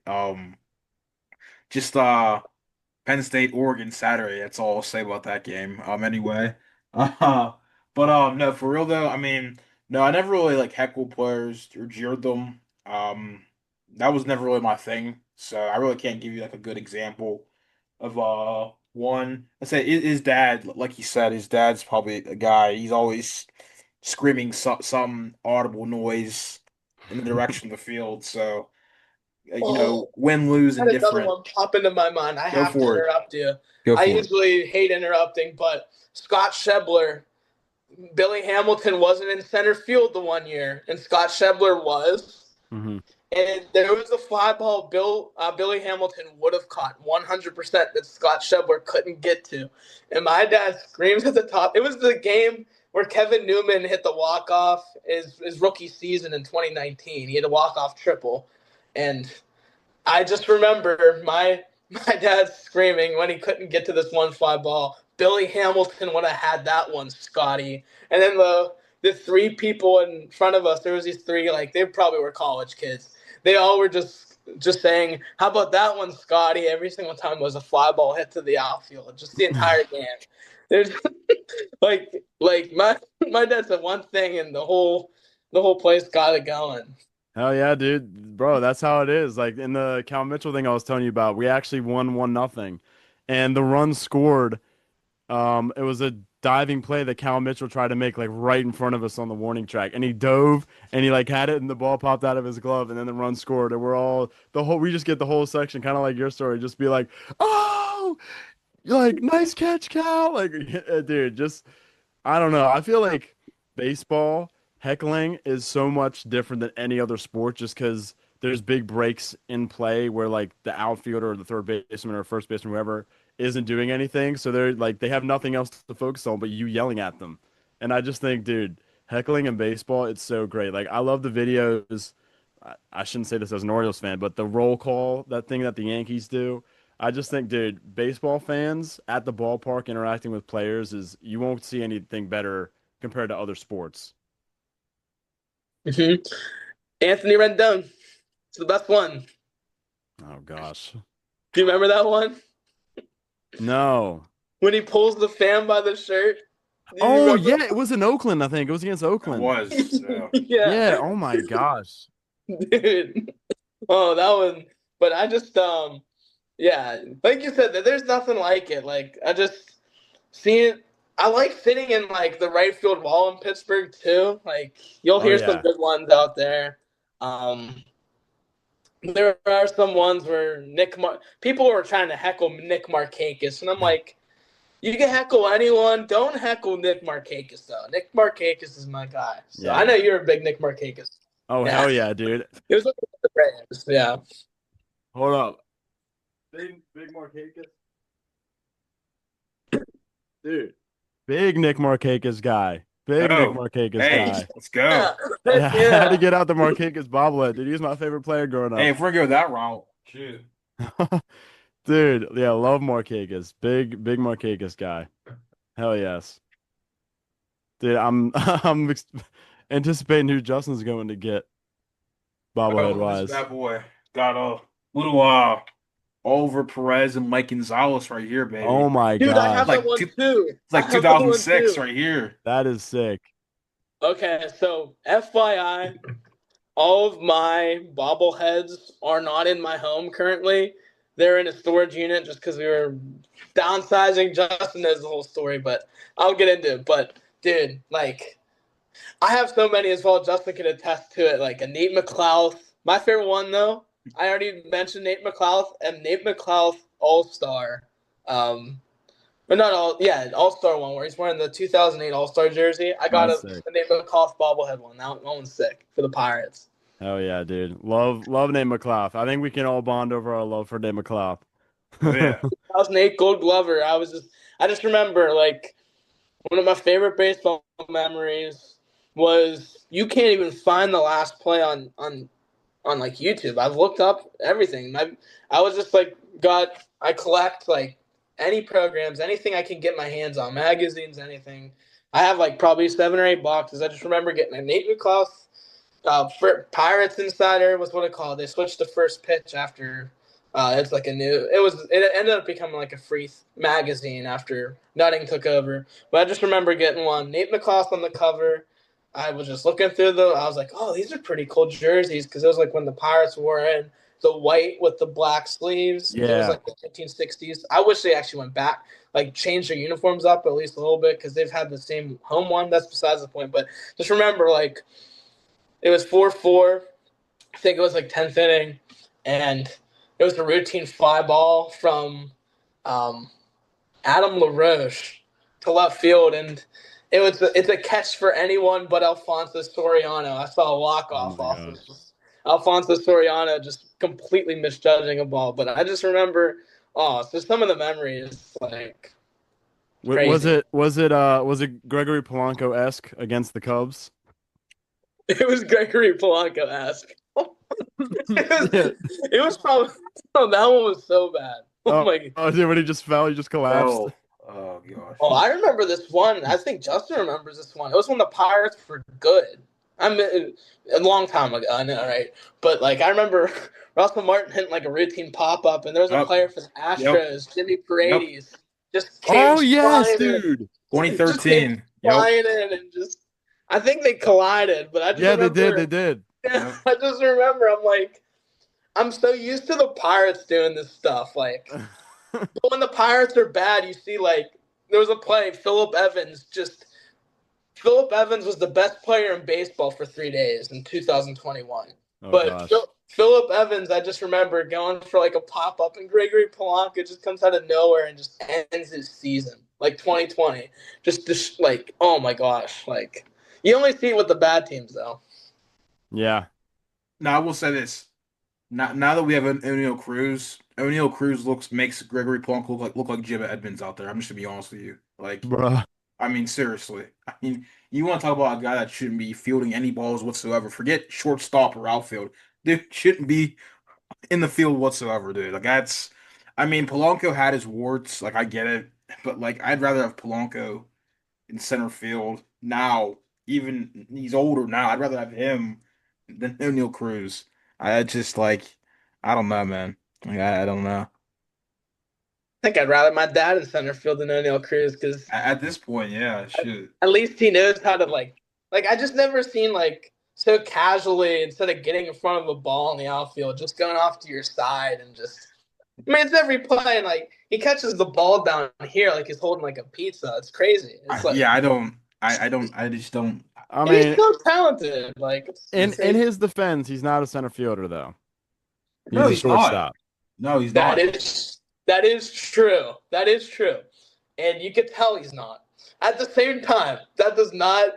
Just Penn State, Oregon Saturday. That's all I'll say about that game. Anyway. Uh, but no, for real though, I mean, no, I never really like heckled players or jeered them. That was never really my thing. So I really can't give you like a good example of one. I say his dad, like you said, his dad's probably a guy. He's always screaming some audible noise in the direction of the field. So Oh, win, lose, I had another indifferent. one pop into my mind. I Go have to for it. interrupt you. Go I for it. usually hate interrupting, but Scott Shebler, Billy Hamilton wasn't in center field the one year, and Scott Shebler was. Hmm. And there was a fly ball Billy Hamilton would have caught 100% that Scott Shebler couldn't get to. And my dad screams at the top. It was the game where Kevin Newman hit the walk-off his rookie season in 2019. He had a walk-off triple. And I just remember my dad screaming when he couldn't get to this one fly ball. Billy Hamilton would have had that one, Scotty. And then the three people in front of us, there was these three, like they probably were college kids. They all were just saying, "How about that one, Scotty?" Every single time was a fly ball hit to the outfield, just the entire game. There's like my dad said one thing, and the whole place got it going. Hell yeah, dude. Bro, that's how it is. Like in the Cal Mitchell thing I was telling you about, we actually won 1-0. And the run scored, it was a diving play that Cal Mitchell tried to make like right in front of us on the warning track. And he dove and he like had it and the ball popped out of his glove and then the run scored. And we just get the whole section, kind of like your story, just be like, "Oh, you're like, nice catch, Cal." Like, dude, just I don't know. I feel like baseball heckling is so much different than any other sport just because there's big breaks in play where like the outfielder or the third baseman or first baseman, whoever, isn't doing anything. So they're like they have nothing else to focus on but you yelling at them. And I just think, dude, heckling in baseball, it's so great. Like I love the videos I shouldn't say this as an Orioles fan, but the roll call, that thing that the Yankees do, I just think, dude, baseball fans at the ballpark interacting with players is you won't see anything better compared to other sports. Hmm. Anthony Rendon. It's the best one. Oh gosh. Do you remember that one? No. When he pulls the fan by the shirt? Do you Oh remember? yeah, it was in Oakland, I think. It was against It Oakland. was. Yeah, Yeah, oh my gosh. dude. Oh, that one. But I just yeah, like you said, there's nothing like it. Like I just see it. I like sitting in like the right field wall in Pittsburgh too. Like you'll Oh hear some yeah. good ones out there. Um, there are some ones where people were trying to heckle Nick Markakis, and I'm like, you can heckle anyone. Don't heckle Nick Markakis though. Nick Markakis is my guy. So I Yeah. know you're a big Nick Markakis. Oh Yeah, hell yeah, dude. it was with the Braves. Yeah. Hold up. Big Markakis. Dude. Big Nick Markakis guy. Big Nick Oh, Markakis hey, guy. let's go. Yeah. Yeah, I had to Yeah. get out the Markakis bobblehead, dude. He was my favorite player growing Hey, up. if we're going that route, shoot. Dude, yeah, love Markakis. Big Markakis guy. Hell yes. Dude, anticipating who Justin's going to get bobblehead Oh, this wise. bad boy got a little Oliver Perez and Mike Gonzalez right here, Oh baby. my Dude, I have that gosh. one too. It's I like have that one 2006 too. right here. That is sick. Okay, so FYI, all of my bobbleheads are not in my home currently. They're in a storage unit just because we were downsizing. Justin knows the whole story, but I'll get into it. But dude, like I have so many as well. Justin can attest to it. Like a Nate McLouth. My favorite one though, I already mentioned Nate McLouth and Nate McLouth All Star. Um, but not all, yeah, All Star one where he's wearing the 2008 All Star jersey. I got That's sick. a Nate McLouth bobblehead one. That one's sick for the Pirates. Hell yeah, dude. Love Nate McLeod. I think we can all bond over our love for Nate McLeod. Oh yeah. 2008 Gold Glover. I just remember like one of my favorite baseball memories was you can't even find the last play on like YouTube. I've looked up everything. I was just like I collect like any programs, anything I can get my hands on, magazines, anything. I have like probably 7 or 8 boxes. I just remember getting a Nate McLeod for Pirates Insider was what it called. They switched to first pitch after it's like a new. It ended up becoming like a free magazine after Nutting took over. But I just remember getting one. Nate McClough on the cover. I was just looking through them. I was like, oh, these are pretty cool jerseys because it was like when the Pirates wore in the white with the black sleeves. It was Yeah. like the 1960s. I wish they actually went back, like changed their uniforms up at least a little bit because they've had the same home one. That's besides the point. But just remember, like it was 4-4. I think it was like 10th inning, and it was a routine fly ball from um, Adam LaRoche to left field, and it's a catch for anyone but Alfonso Soriano. I saw a walk Oh off my off of gosh. Alfonso Soriano just completely misjudging a ball. But I just remember, so some of the memories like crazy. Was it Gregory Polanco-esque against the Cubs? It was Gregory Polanco esque. Yeah. It was probably oh, that one was so bad. Oh Oh, my! oh, dude, when he just fell, he just collapsed. Oh, oh gosh. Oh, I remember this one. I think Justin remembers this one. It was when the Pirates were good. I mean, a long time ago. I know, right? But like, I remember Russell Martin hitting like a routine pop up, and there was a Up. player for the Yep. Astros, Jimmy Yep. Paredes, just came Oh yes, flying in, dude. just came 2013. Yep. flying in, and just. I think they collided, but I just Yeah, they did. remember. They did. Yep. I just remember. I'm like. I'm so used to the Pirates doing this stuff. Like, but when the Pirates are bad, you see, like, there was a play, Philip Evans was the best player in baseball for 3 days in 2021. Oh But gosh. Philip Evans, I just remember going for like a pop up, and Gregory Polanco just comes out of nowhere and just ends his season, like 2020. Just like, oh my gosh. Like, you only see it with the bad teams, though. Yeah. Now I will say this. Now that we have an O'Neal Cruz makes Gregory Polanco look like Jim Edmonds out there. I'm just gonna be honest with you. Like, Bruh. I mean, seriously. I mean, you want to talk about a guy that shouldn't be fielding any balls whatsoever. Forget shortstop or outfield. dude shouldn't be in the field whatsoever, dude. Like that's, I mean, Polanco had his warts, like I get it, but like I'd rather have Polanco in center field now. Even he's older now. I'd rather have him than O'Neal Cruz. I just like, I don't know, man. Like I don't know. I think I'd rather my dad in center field than O'Neal Cruz because At this point, yeah, shit. at least he knows how to like I just never seen like so casually instead of getting in front of a ball in the outfield, just going off to your side and just I mean it's every play and like he catches the ball down here like he's holding like a pizza. It's crazy. It's like Yeah, I don't. I just don't. I and he's mean, so talented. Like in it's crazy. his defense, he's not a center fielder though. No, He's a he's not. shortstop. No, he's That not. is that is true. That is true. And you could tell he's not. At the same time, that does not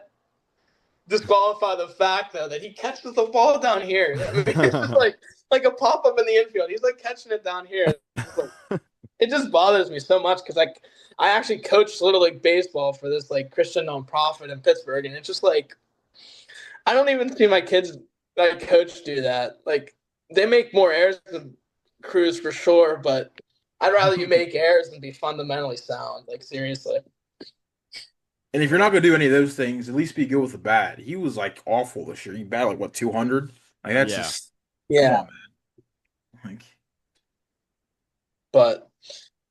disqualify the fact though that he catches the ball down here. I mean, it's just like a pop up in the infield. He's like catching it down here. It's like, it just bothers me so much because like I actually coached little league baseball for this like Christian nonprofit in Pittsburgh, and it's just like I don't even see my kids like coach do that. Like they make more errors than Cruz for sure, but I'd rather you make errors than be fundamentally sound. Like seriously. And if you're not gonna do any of those things, at least be good with the bat. He was like awful this year. He batted like what 200. Like that's Yeah. just come Yeah, on, man. Like but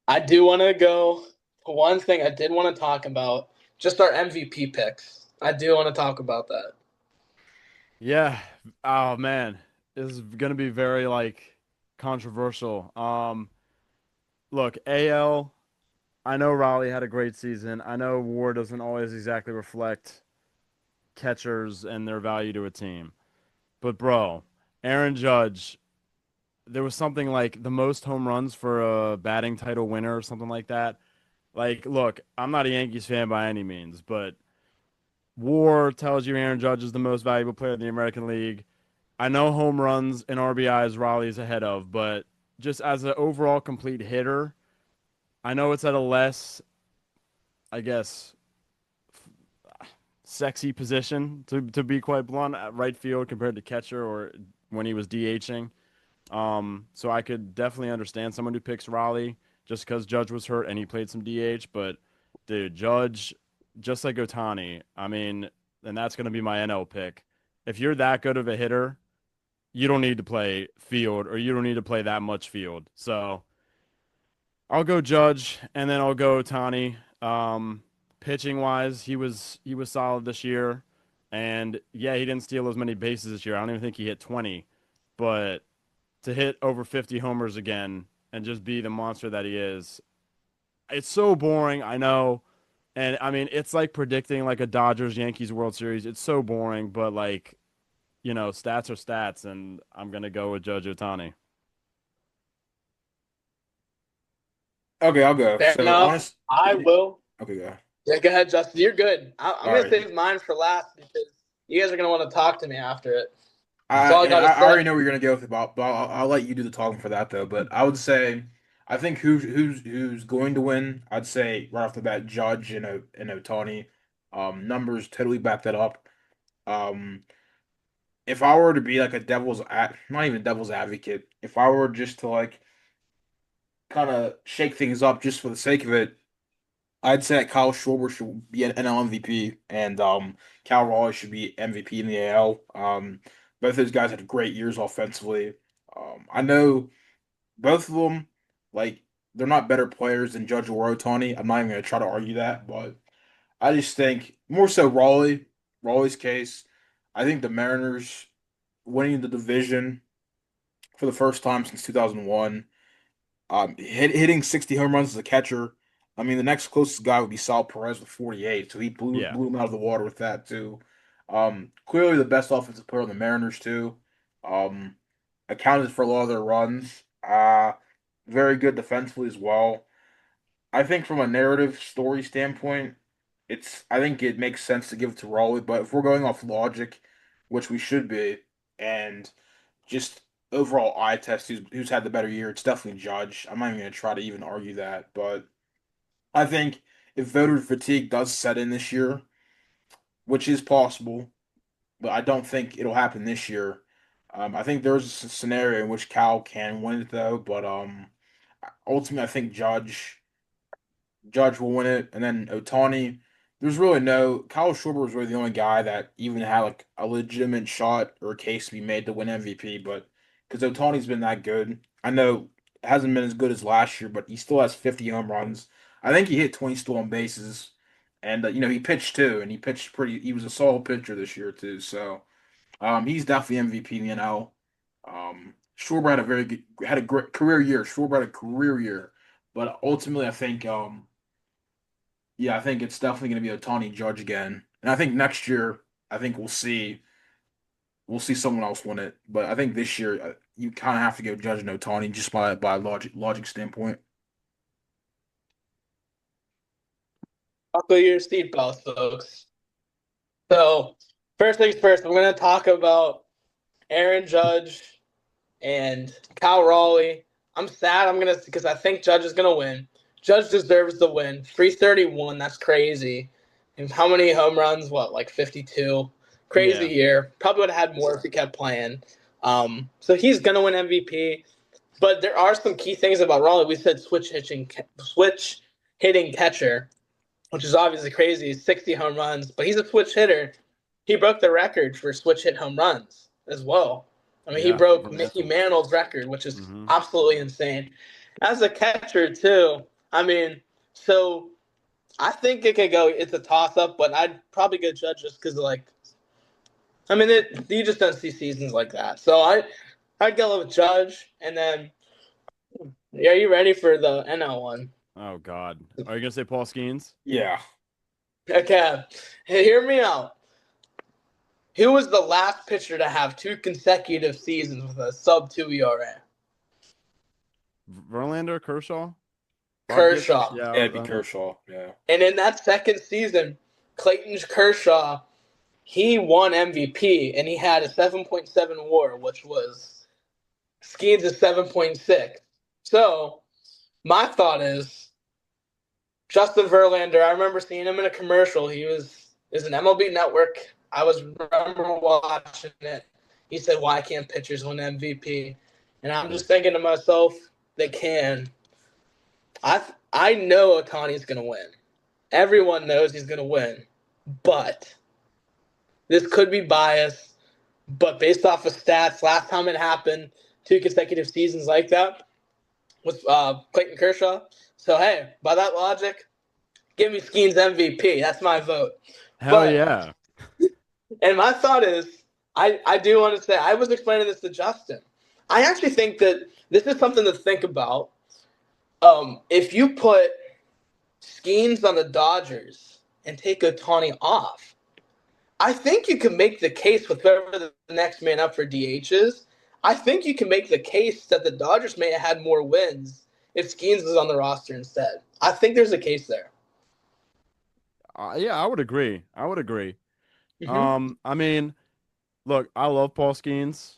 I do want to go to one thing I did want to talk about, just our MVP picks. I do want to talk about that. Yeah. Oh man, this is gonna be very like controversial. Look, AL. I know Raleigh had a great season. I know WAR doesn't always exactly reflect catchers and their value to a team. But bro, Aaron Judge, there was something like the most home runs for a batting title winner or something like that. Like, look, I'm not a Yankees fan by any means, but WAR tells you Aaron Judge is the most valuable player in the American League. I know home runs and RBIs Raleigh's ahead of, but just as an overall complete hitter, I know it's at a less, I guess, sexy position to be quite blunt at right field compared to catcher or when he was DHing. So I could definitely understand someone who picks Raleigh just because Judge was hurt and he played some DH. But dude, Judge, just like Otani, I mean, and that's going to be my NL pick. If you're that good of a hitter, you don't need to play field or you don't need to play that much field. So I'll go Judge and then I'll go Otani. Pitching wise, he was solid this year, and yeah, he didn't steal as many bases this year. I don't even think he hit 20, but to hit over 50 homers again and just be the monster that he is, it's so boring. I know, and I mean it's like predicting like a Dodgers Yankees World Series. It's so boring, but like stats are stats, and I'm gonna go with Judge Otani. okay, I'll go. Fair So enough. honest. I will. Okay, go. Yeah, go ahead, Justin. You're good. I'm All gonna right. save mine for last because you guys are gonna want to talk to me after it. That's I all I and gotta I say. already know where you're gonna go with it, but I'll let you do the talking for that though. But I would say, I think who's going to win? I'd say right off the bat, Judge and Otani. Numbers totally back that up. Um, if I were to be like a not even devil's advocate, if I were just to like kind of shake things up just for the sake of it, I'd say that Kyle Schwarber should be an NL MVP and Cal Raleigh should be MVP in the AL. Both those guys had great years offensively. I know both of them, like they're not better players than Judge or Ohtani. I'm not even gonna try to argue that, but I just think more so Raleigh's case. I think the Mariners winning the division for the first time since 2001. Hitting 60 home runs as a catcher. I mean, the next closest guy would be Sal Perez with 48, so he blew Yeah. blew him out of the water with that too. Clearly the best offensive player on the Mariners too. Um, Accounted for a lot of their runs. Very good defensively as well. I think from a narrative story standpoint, I think it makes sense to give it to Raleigh, but if we're going off logic, which we should be, and just overall eye test who's had the better year, it's definitely Judge. I'm not even gonna try to even argue that, but I think if voter fatigue does set in this year, which is possible, but I don't think it'll happen this year. I think there's a scenario in which Cal can win it though, but ultimately I think Judge will win it, and then Otani. There's really no Kyle Schwarber was really the only guy that even had like a legitimate shot or a case to be made to win MVP. But because Otani's been that good, I know it hasn't been as good as last year, but he still has 50 home runs. I think he hit 20 stolen bases, and he pitched too, and he pitched pretty. He was a solid pitcher this year too. So he's definitely MVP in the NL. Schwarber had a great career year. Schwarber had a career year, but ultimately I think yeah, I think it's definitely going to be Otani Judge again, and I think next year, I think we'll see someone else win it. But I think this year, you kind of have to go Judge and Otani just by logic standpoint. Buckle your seatbelts, folks. So, first things first, I'm going to talk about Aaron Judge and Cal Raleigh. I'm sad. Because I think Judge is gonna win. Judge deserves the win. 331. That's crazy. And how many home runs? What, like 52? Crazy Yeah, year. Probably would have had more if he kept playing. So he's gonna win MVP. But there are some key things about Raleigh. We said switch hitting catcher, which is obviously crazy. He's 60 home runs, but he's a switch hitter. He broke the record for switch hit home runs as well. I mean, he yeah, broke over Mickey Mantle. Mantle's record, which is Hmm. absolutely insane. As a catcher, too, I mean, so I think it could go. It's a toss up, but I'd probably go Judge just because, like, I mean, you just don't see seasons like that. So I'd go with Judge, and then are you ready for the NL one? Oh God, are you gonna say Paul Skeens? Yeah, Okay, hey, hear me out. Who was the last pitcher to have two consecutive seasons with a sub 2 ERA? Verlander, Kershaw, Bob Gibson. Kershaw. Yeah, it'd be Kershaw. Yeah, And in that second season, Clayton Kershaw, he won MVP and he had a 7.7 WAR, which was Skeens' 7.6. So my thought is Justin Verlander. I remember seeing him in a commercial. He is an MLB Network. I remember watching it. He said, "Why can't pitchers win MVP?" And I'm just thinking to myself, they can. I know Otani's gonna win. Everyone knows he's gonna win, but this could be biased. But based off of stats, last time it happened, two consecutive seasons like that with Clayton Kershaw. So hey, by that logic, give me Skeens MVP. That's my vote. hell But yeah. and my thought is, I do want to say I was explaining this to Justin. I actually think that this is something to think about. If you put Skeens on the Dodgers and take Otani off, I think you can make the case with whoever the next man up for DH is. I think you can make the case that the Dodgers may have had more wins if Skeens was on the roster instead. I think there's a case there. Yeah, I would agree. I would agree. Mm-hmm. I mean, look, I love Paul Skeens.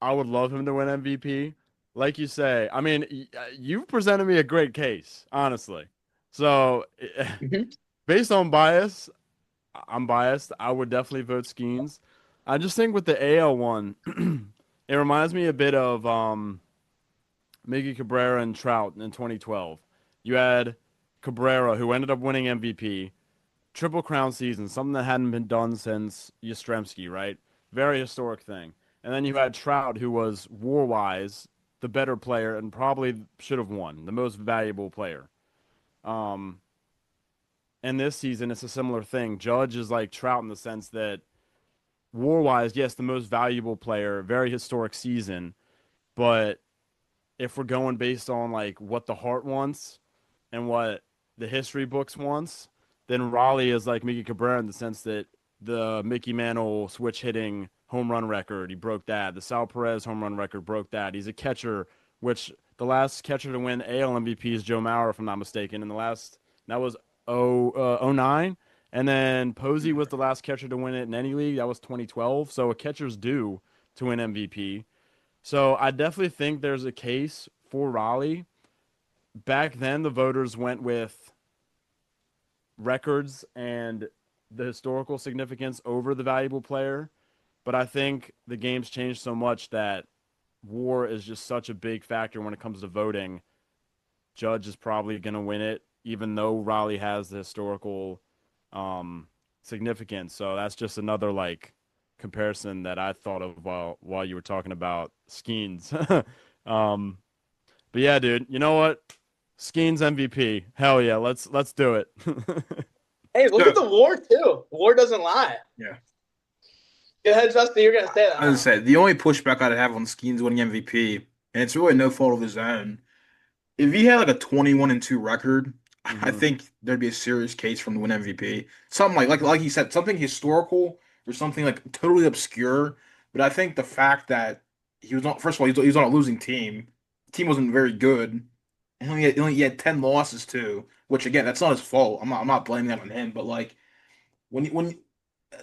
I would love him to win MVP. Like you say, I mean, you've presented me a great case, honestly. So, Mm-hmm. based on bias, I'm biased. I would definitely vote Skeens. I just think with the AL one, it reminds me a bit of Miggy Cabrera and Trout in 2012. You had Cabrera, who ended up winning MVP, triple crown season, something that hadn't been done since Yastrzemski, right? Very historic thing. And then you had Trout, who was war wise the better player and probably should have won, the most valuable player. Um, and this season, it's a similar thing. Judge is like Trout in the sense that war wise, yes, the most valuable player, very historic season. But if we're going based on like what the heart wants and what the history books wants, then Raleigh is like Mickey Cabrera in the sense that the Mickey Mantle switch hitting home run record, he broke that. The Sal Perez home run record broke that. He's a catcher, which the last catcher to win AL MVP is Joe Mauer, if I'm not mistaken. And that was 09. And then Posey was the last catcher to win it in any league. That was 2012. So a catcher's due to win MVP. So I definitely think there's a case for Raleigh. Back then, the voters went with records and the historical significance over the valuable player. but I think the game's changed so much that WAR is just such a big factor when it comes to voting. Judge is probably going to win it, even though Raleigh has the historical um, significance. So that's just another like comparison that I thought of while you were talking about Skeens. um, but yeah, dude, you know what? Skeens MVP. Hell yeah, let's do it. Hey, look at So the WAR too. WAR doesn't lie. yeah, Go ahead, Justin. You're gonna say that, as I huh? said, the only pushback I'd have on Skeens winning MVP, and it's really no fault of his own. If he had like a 21-2 record, I hmm think there'd be a serious case for him to win MVP. Something like he said, something historical or something like totally obscure. But I think the fact that he was on, first of all, he was on a losing team. The team wasn't very good. And he had 10 losses too, which again, that's not his fault. I'm not blaming that on him. But like when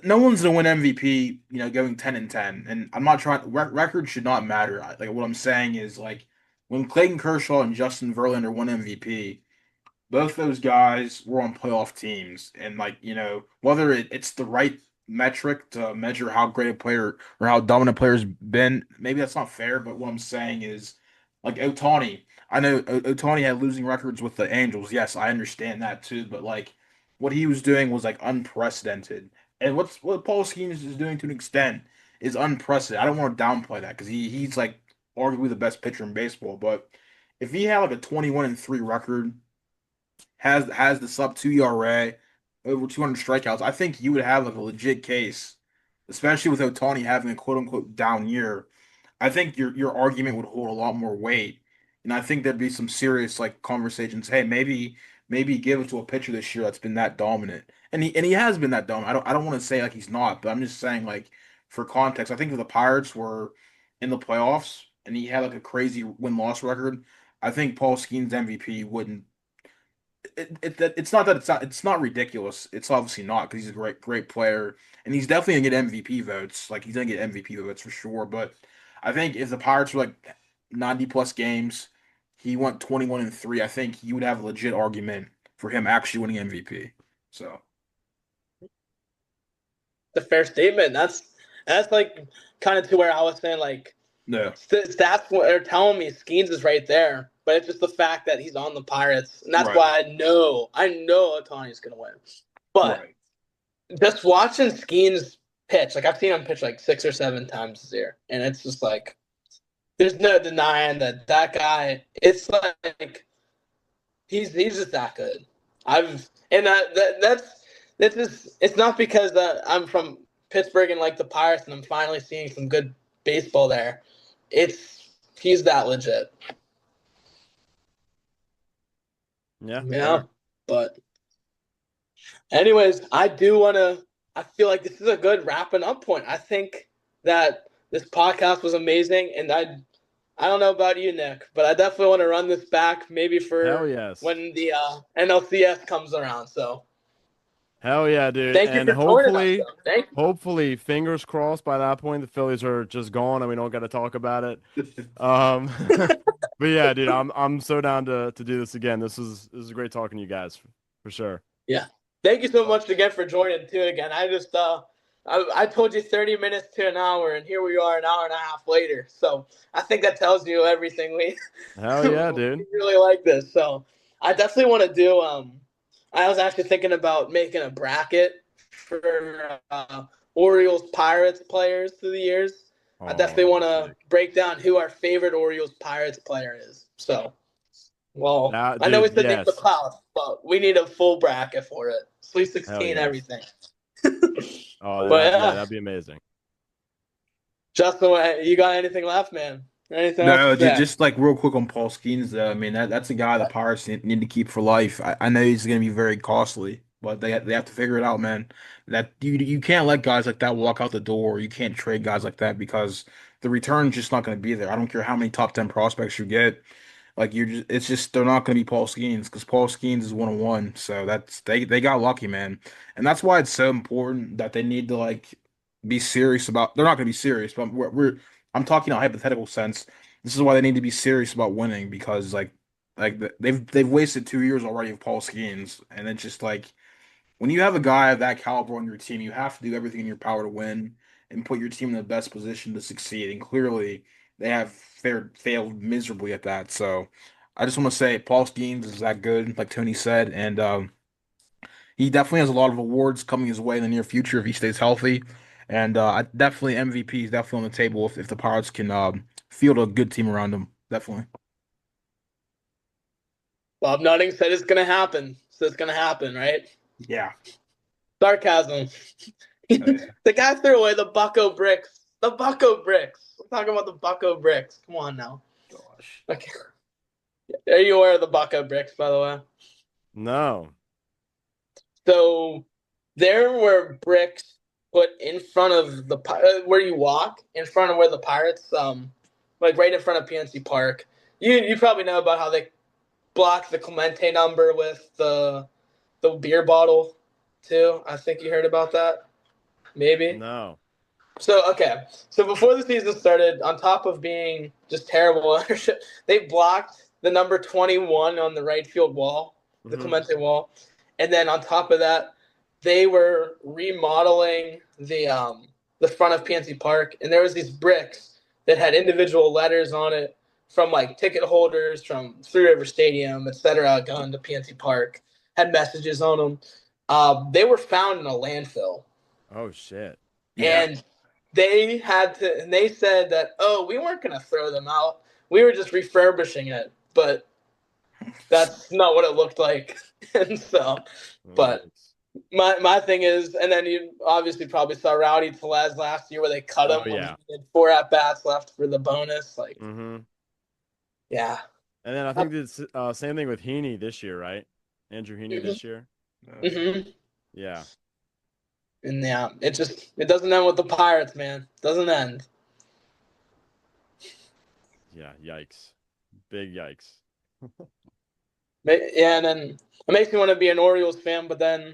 no one's gonna win MVP, going 10-10. And I'm not trying. Record should not matter. Like what I'm saying is like when Clayton Kershaw and Justin Verlander won MVP, both those guys were on playoff teams, and like whether it's the right metric to measure how great a player or how dominant a player's been, maybe that's not fair. But what I'm saying is like Ohtani. I know Ohtani had losing records with the Angels. Yes, I understand that too. But like what he was doing was like unprecedented, and what Paul Skeens is doing to an extent is unprecedented. I don't want to downplay that because he's like arguably the best pitcher in baseball. But if he had like a 21-3 record, has the sub 2 ERA, over 200 strikeouts, I think you would have like a legit case, especially with Ohtani having a quote unquote down year. I think your argument would hold a lot more weight, and I think there'd be some serious like conversations. Hey, maybe give it to a pitcher this year that's been that dominant, and he has been that dominant. I don't want to say like he's not, but I'm just saying like for context, I think if the Pirates were in the playoffs and he had like a crazy win loss record, I think Paul Skeens MVP wouldn't it's not that it's not ridiculous. It's obviously not because he's a great player and he's definitely gonna get MVP votes. Like he's gonna get MVP votes for sure. But I think if the Pirates were like 90 plus games, he went 21-3. I think you would have a legit argument for him actually winning MVP. So The fair statement. That's like kind of to where I was saying like no, stats what they're telling me Skeens is right there, but it's just the fact that he's on the Pirates, and that's right, why I know Otani's gonna win. But right. just watching Skeens pitch, like I've seen him pitch like 6 or 7 times this year, and it's just like there's no denying that guy. It's like he's just that good. I've and that's just it's not because I'm from Pittsburgh and like the Pirates, and I'm finally seeing some good baseball there. It's he's that legit. Yeah, Yeah, fair. but anyways, I do want to. I feel like this is a good wrapping up point. I think that this podcast was amazing, and I don't know about you, Nick, but I definitely want to run this back maybe Hell for yes. when the NLCS comes around. So Hell yeah, dude. thank you And for joining us, hopefully, though. Thank you. hopefully, fingers crossed by that point the Phillies are just gone and we don't got to talk about it. Um but yeah, dude, I'm so down to do this again. This is great talking to you guys for sure. Yeah, thank you so much again for joining too. Again, I just I told you 30 minutes to an hour, and here we are an hour and a half later. So I think that tells you everything we Hell yeah, we dude. really like this. So I definitely want to do. I was actually thinking about making a bracket for Orioles Pirates players through the years. I Oh, definitely that'd want be to sick. break down who our favorite Orioles Pirates player is. So, well, That I know we dude, said Nick yes. McLeod, but we need a full bracket for it. Sweet Hell 16, yes. everything. Oh, But yeah, yeah, that'd be amazing. Justin, you got anything left, man? Anything else to No, say? just like real quick on Paul Skeens, though. I mean, that's a guy the Pirates need to keep for life. I know he's going to be very costly, but they have to figure it out, man. That you can't let guys like that walk out the door. You can't trade guys like that because the return's just not going to be there. I don't care how many top 10 prospects you get. Like it's just they're not going to be Paul Skeens because Paul Skeens is 101. So they got lucky, man, and that's why it's so important that they need to like be serious about. They're not going to be serious, but we're I'm talking in a hypothetical sense. This is why they need to be serious about winning because they've wasted 2 years already of Paul Skeens, and it's just like when you have a guy of that caliber on your team, you have to do everything in your power to win. and put your team in the best position to succeed. And clearly, they have failed miserably at that. So I just want to say Paul Skeens is that good, like Tony said, and he definitely has a lot of awards coming his way in the near future if he stays healthy. And I definitely MVP is definitely on the table if the Pirates can field a good team around him. Definitely. Bob Nutting said it's going to happen. So it's going to happen, right? Yeah. Sarcasm. Oh, yeah. The guy threw away the Bucko bricks. The Bucko bricks. We're talking about the Bucko bricks. Come on now. Gosh. Okay. Are you aware of the Bucko bricks, by the way? No. So there were bricks put in front of the where you walk, in front of where the Pirates, like right in front of PNC Park. You probably know about how they blocked the Clemente number with the beer bottle too. I think you heard about that. Maybe. No. So okay. So before the season started, on top of being just terrible ownership, they blocked the number 21 on the right field wall, the Clemente wall. And then on top of that, they were remodeling the front of PNC Park, and there was these bricks that had individual letters on it from like ticket holders from Three River Stadium, etc., going to PNC Park, had messages on them. They were found in a landfill, Oh shit. Yeah. and they had to, and they said that, oh, we weren't going to throw them out. We were just refurbishing it, but that's not what it looked like. And so, but my thing is, and then you obviously probably saw Rowdy Tellez last year where they cut him when he had 4 at-bats left for the bonus. Like, yeah. And then I think it's same thing with Heaney this year, right? Andrew Heaney this year. Yeah. And yeah, it doesn't end with the Pirates, man. It doesn't end. Yeah, yikes. Big yikes. Yeah, and then it makes me want to be an Orioles fan, but then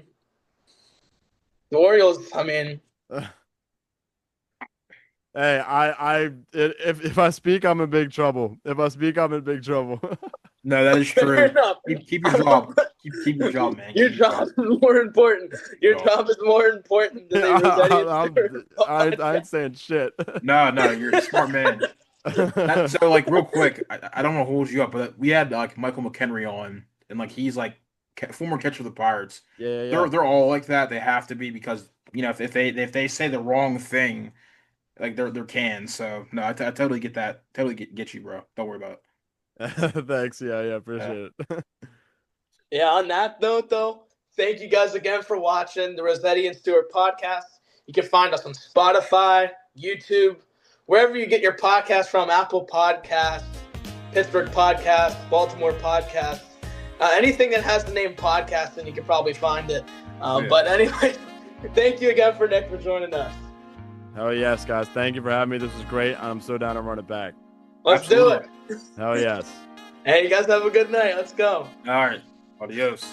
the Orioles, I mean, hey, if I speak, I'm in big trouble. If I speak, I'm in big trouble. No, that is fair true. enough. Keep your job. Keep your job, man. Your Keep your job is more important. Your job. job is more important than the Rossetti and Stewart I ain't saying shit. No, you're a smart man. So like real quick, I don't want to hold you up, but we had like Michael McHenry on, and like he's like former catcher of the Pirates. Yeah. They're all like that. They have to be because if they say the wrong thing, like they're canned. So no, I totally get that. Totally get you, bro. Don't worry about it. Thanks. Yeah, appreciate it. Yeah, on that note, though, thank you guys again for watching the Rossetti and Stewart podcast. You can find us on Spotify, YouTube, wherever you get your podcast from, Apple Podcasts, Pittsburgh Podcasts, Baltimore Podcasts, anything that has the name podcast, and you can probably find it. But anyway, thank you again for Nick for joining us. Hell yes, guys. Thank you for having me. This was great. I'm so down to run it back. Let's do it. Hell yes. Hey, you guys have a good night. Let's go. All right. Adios.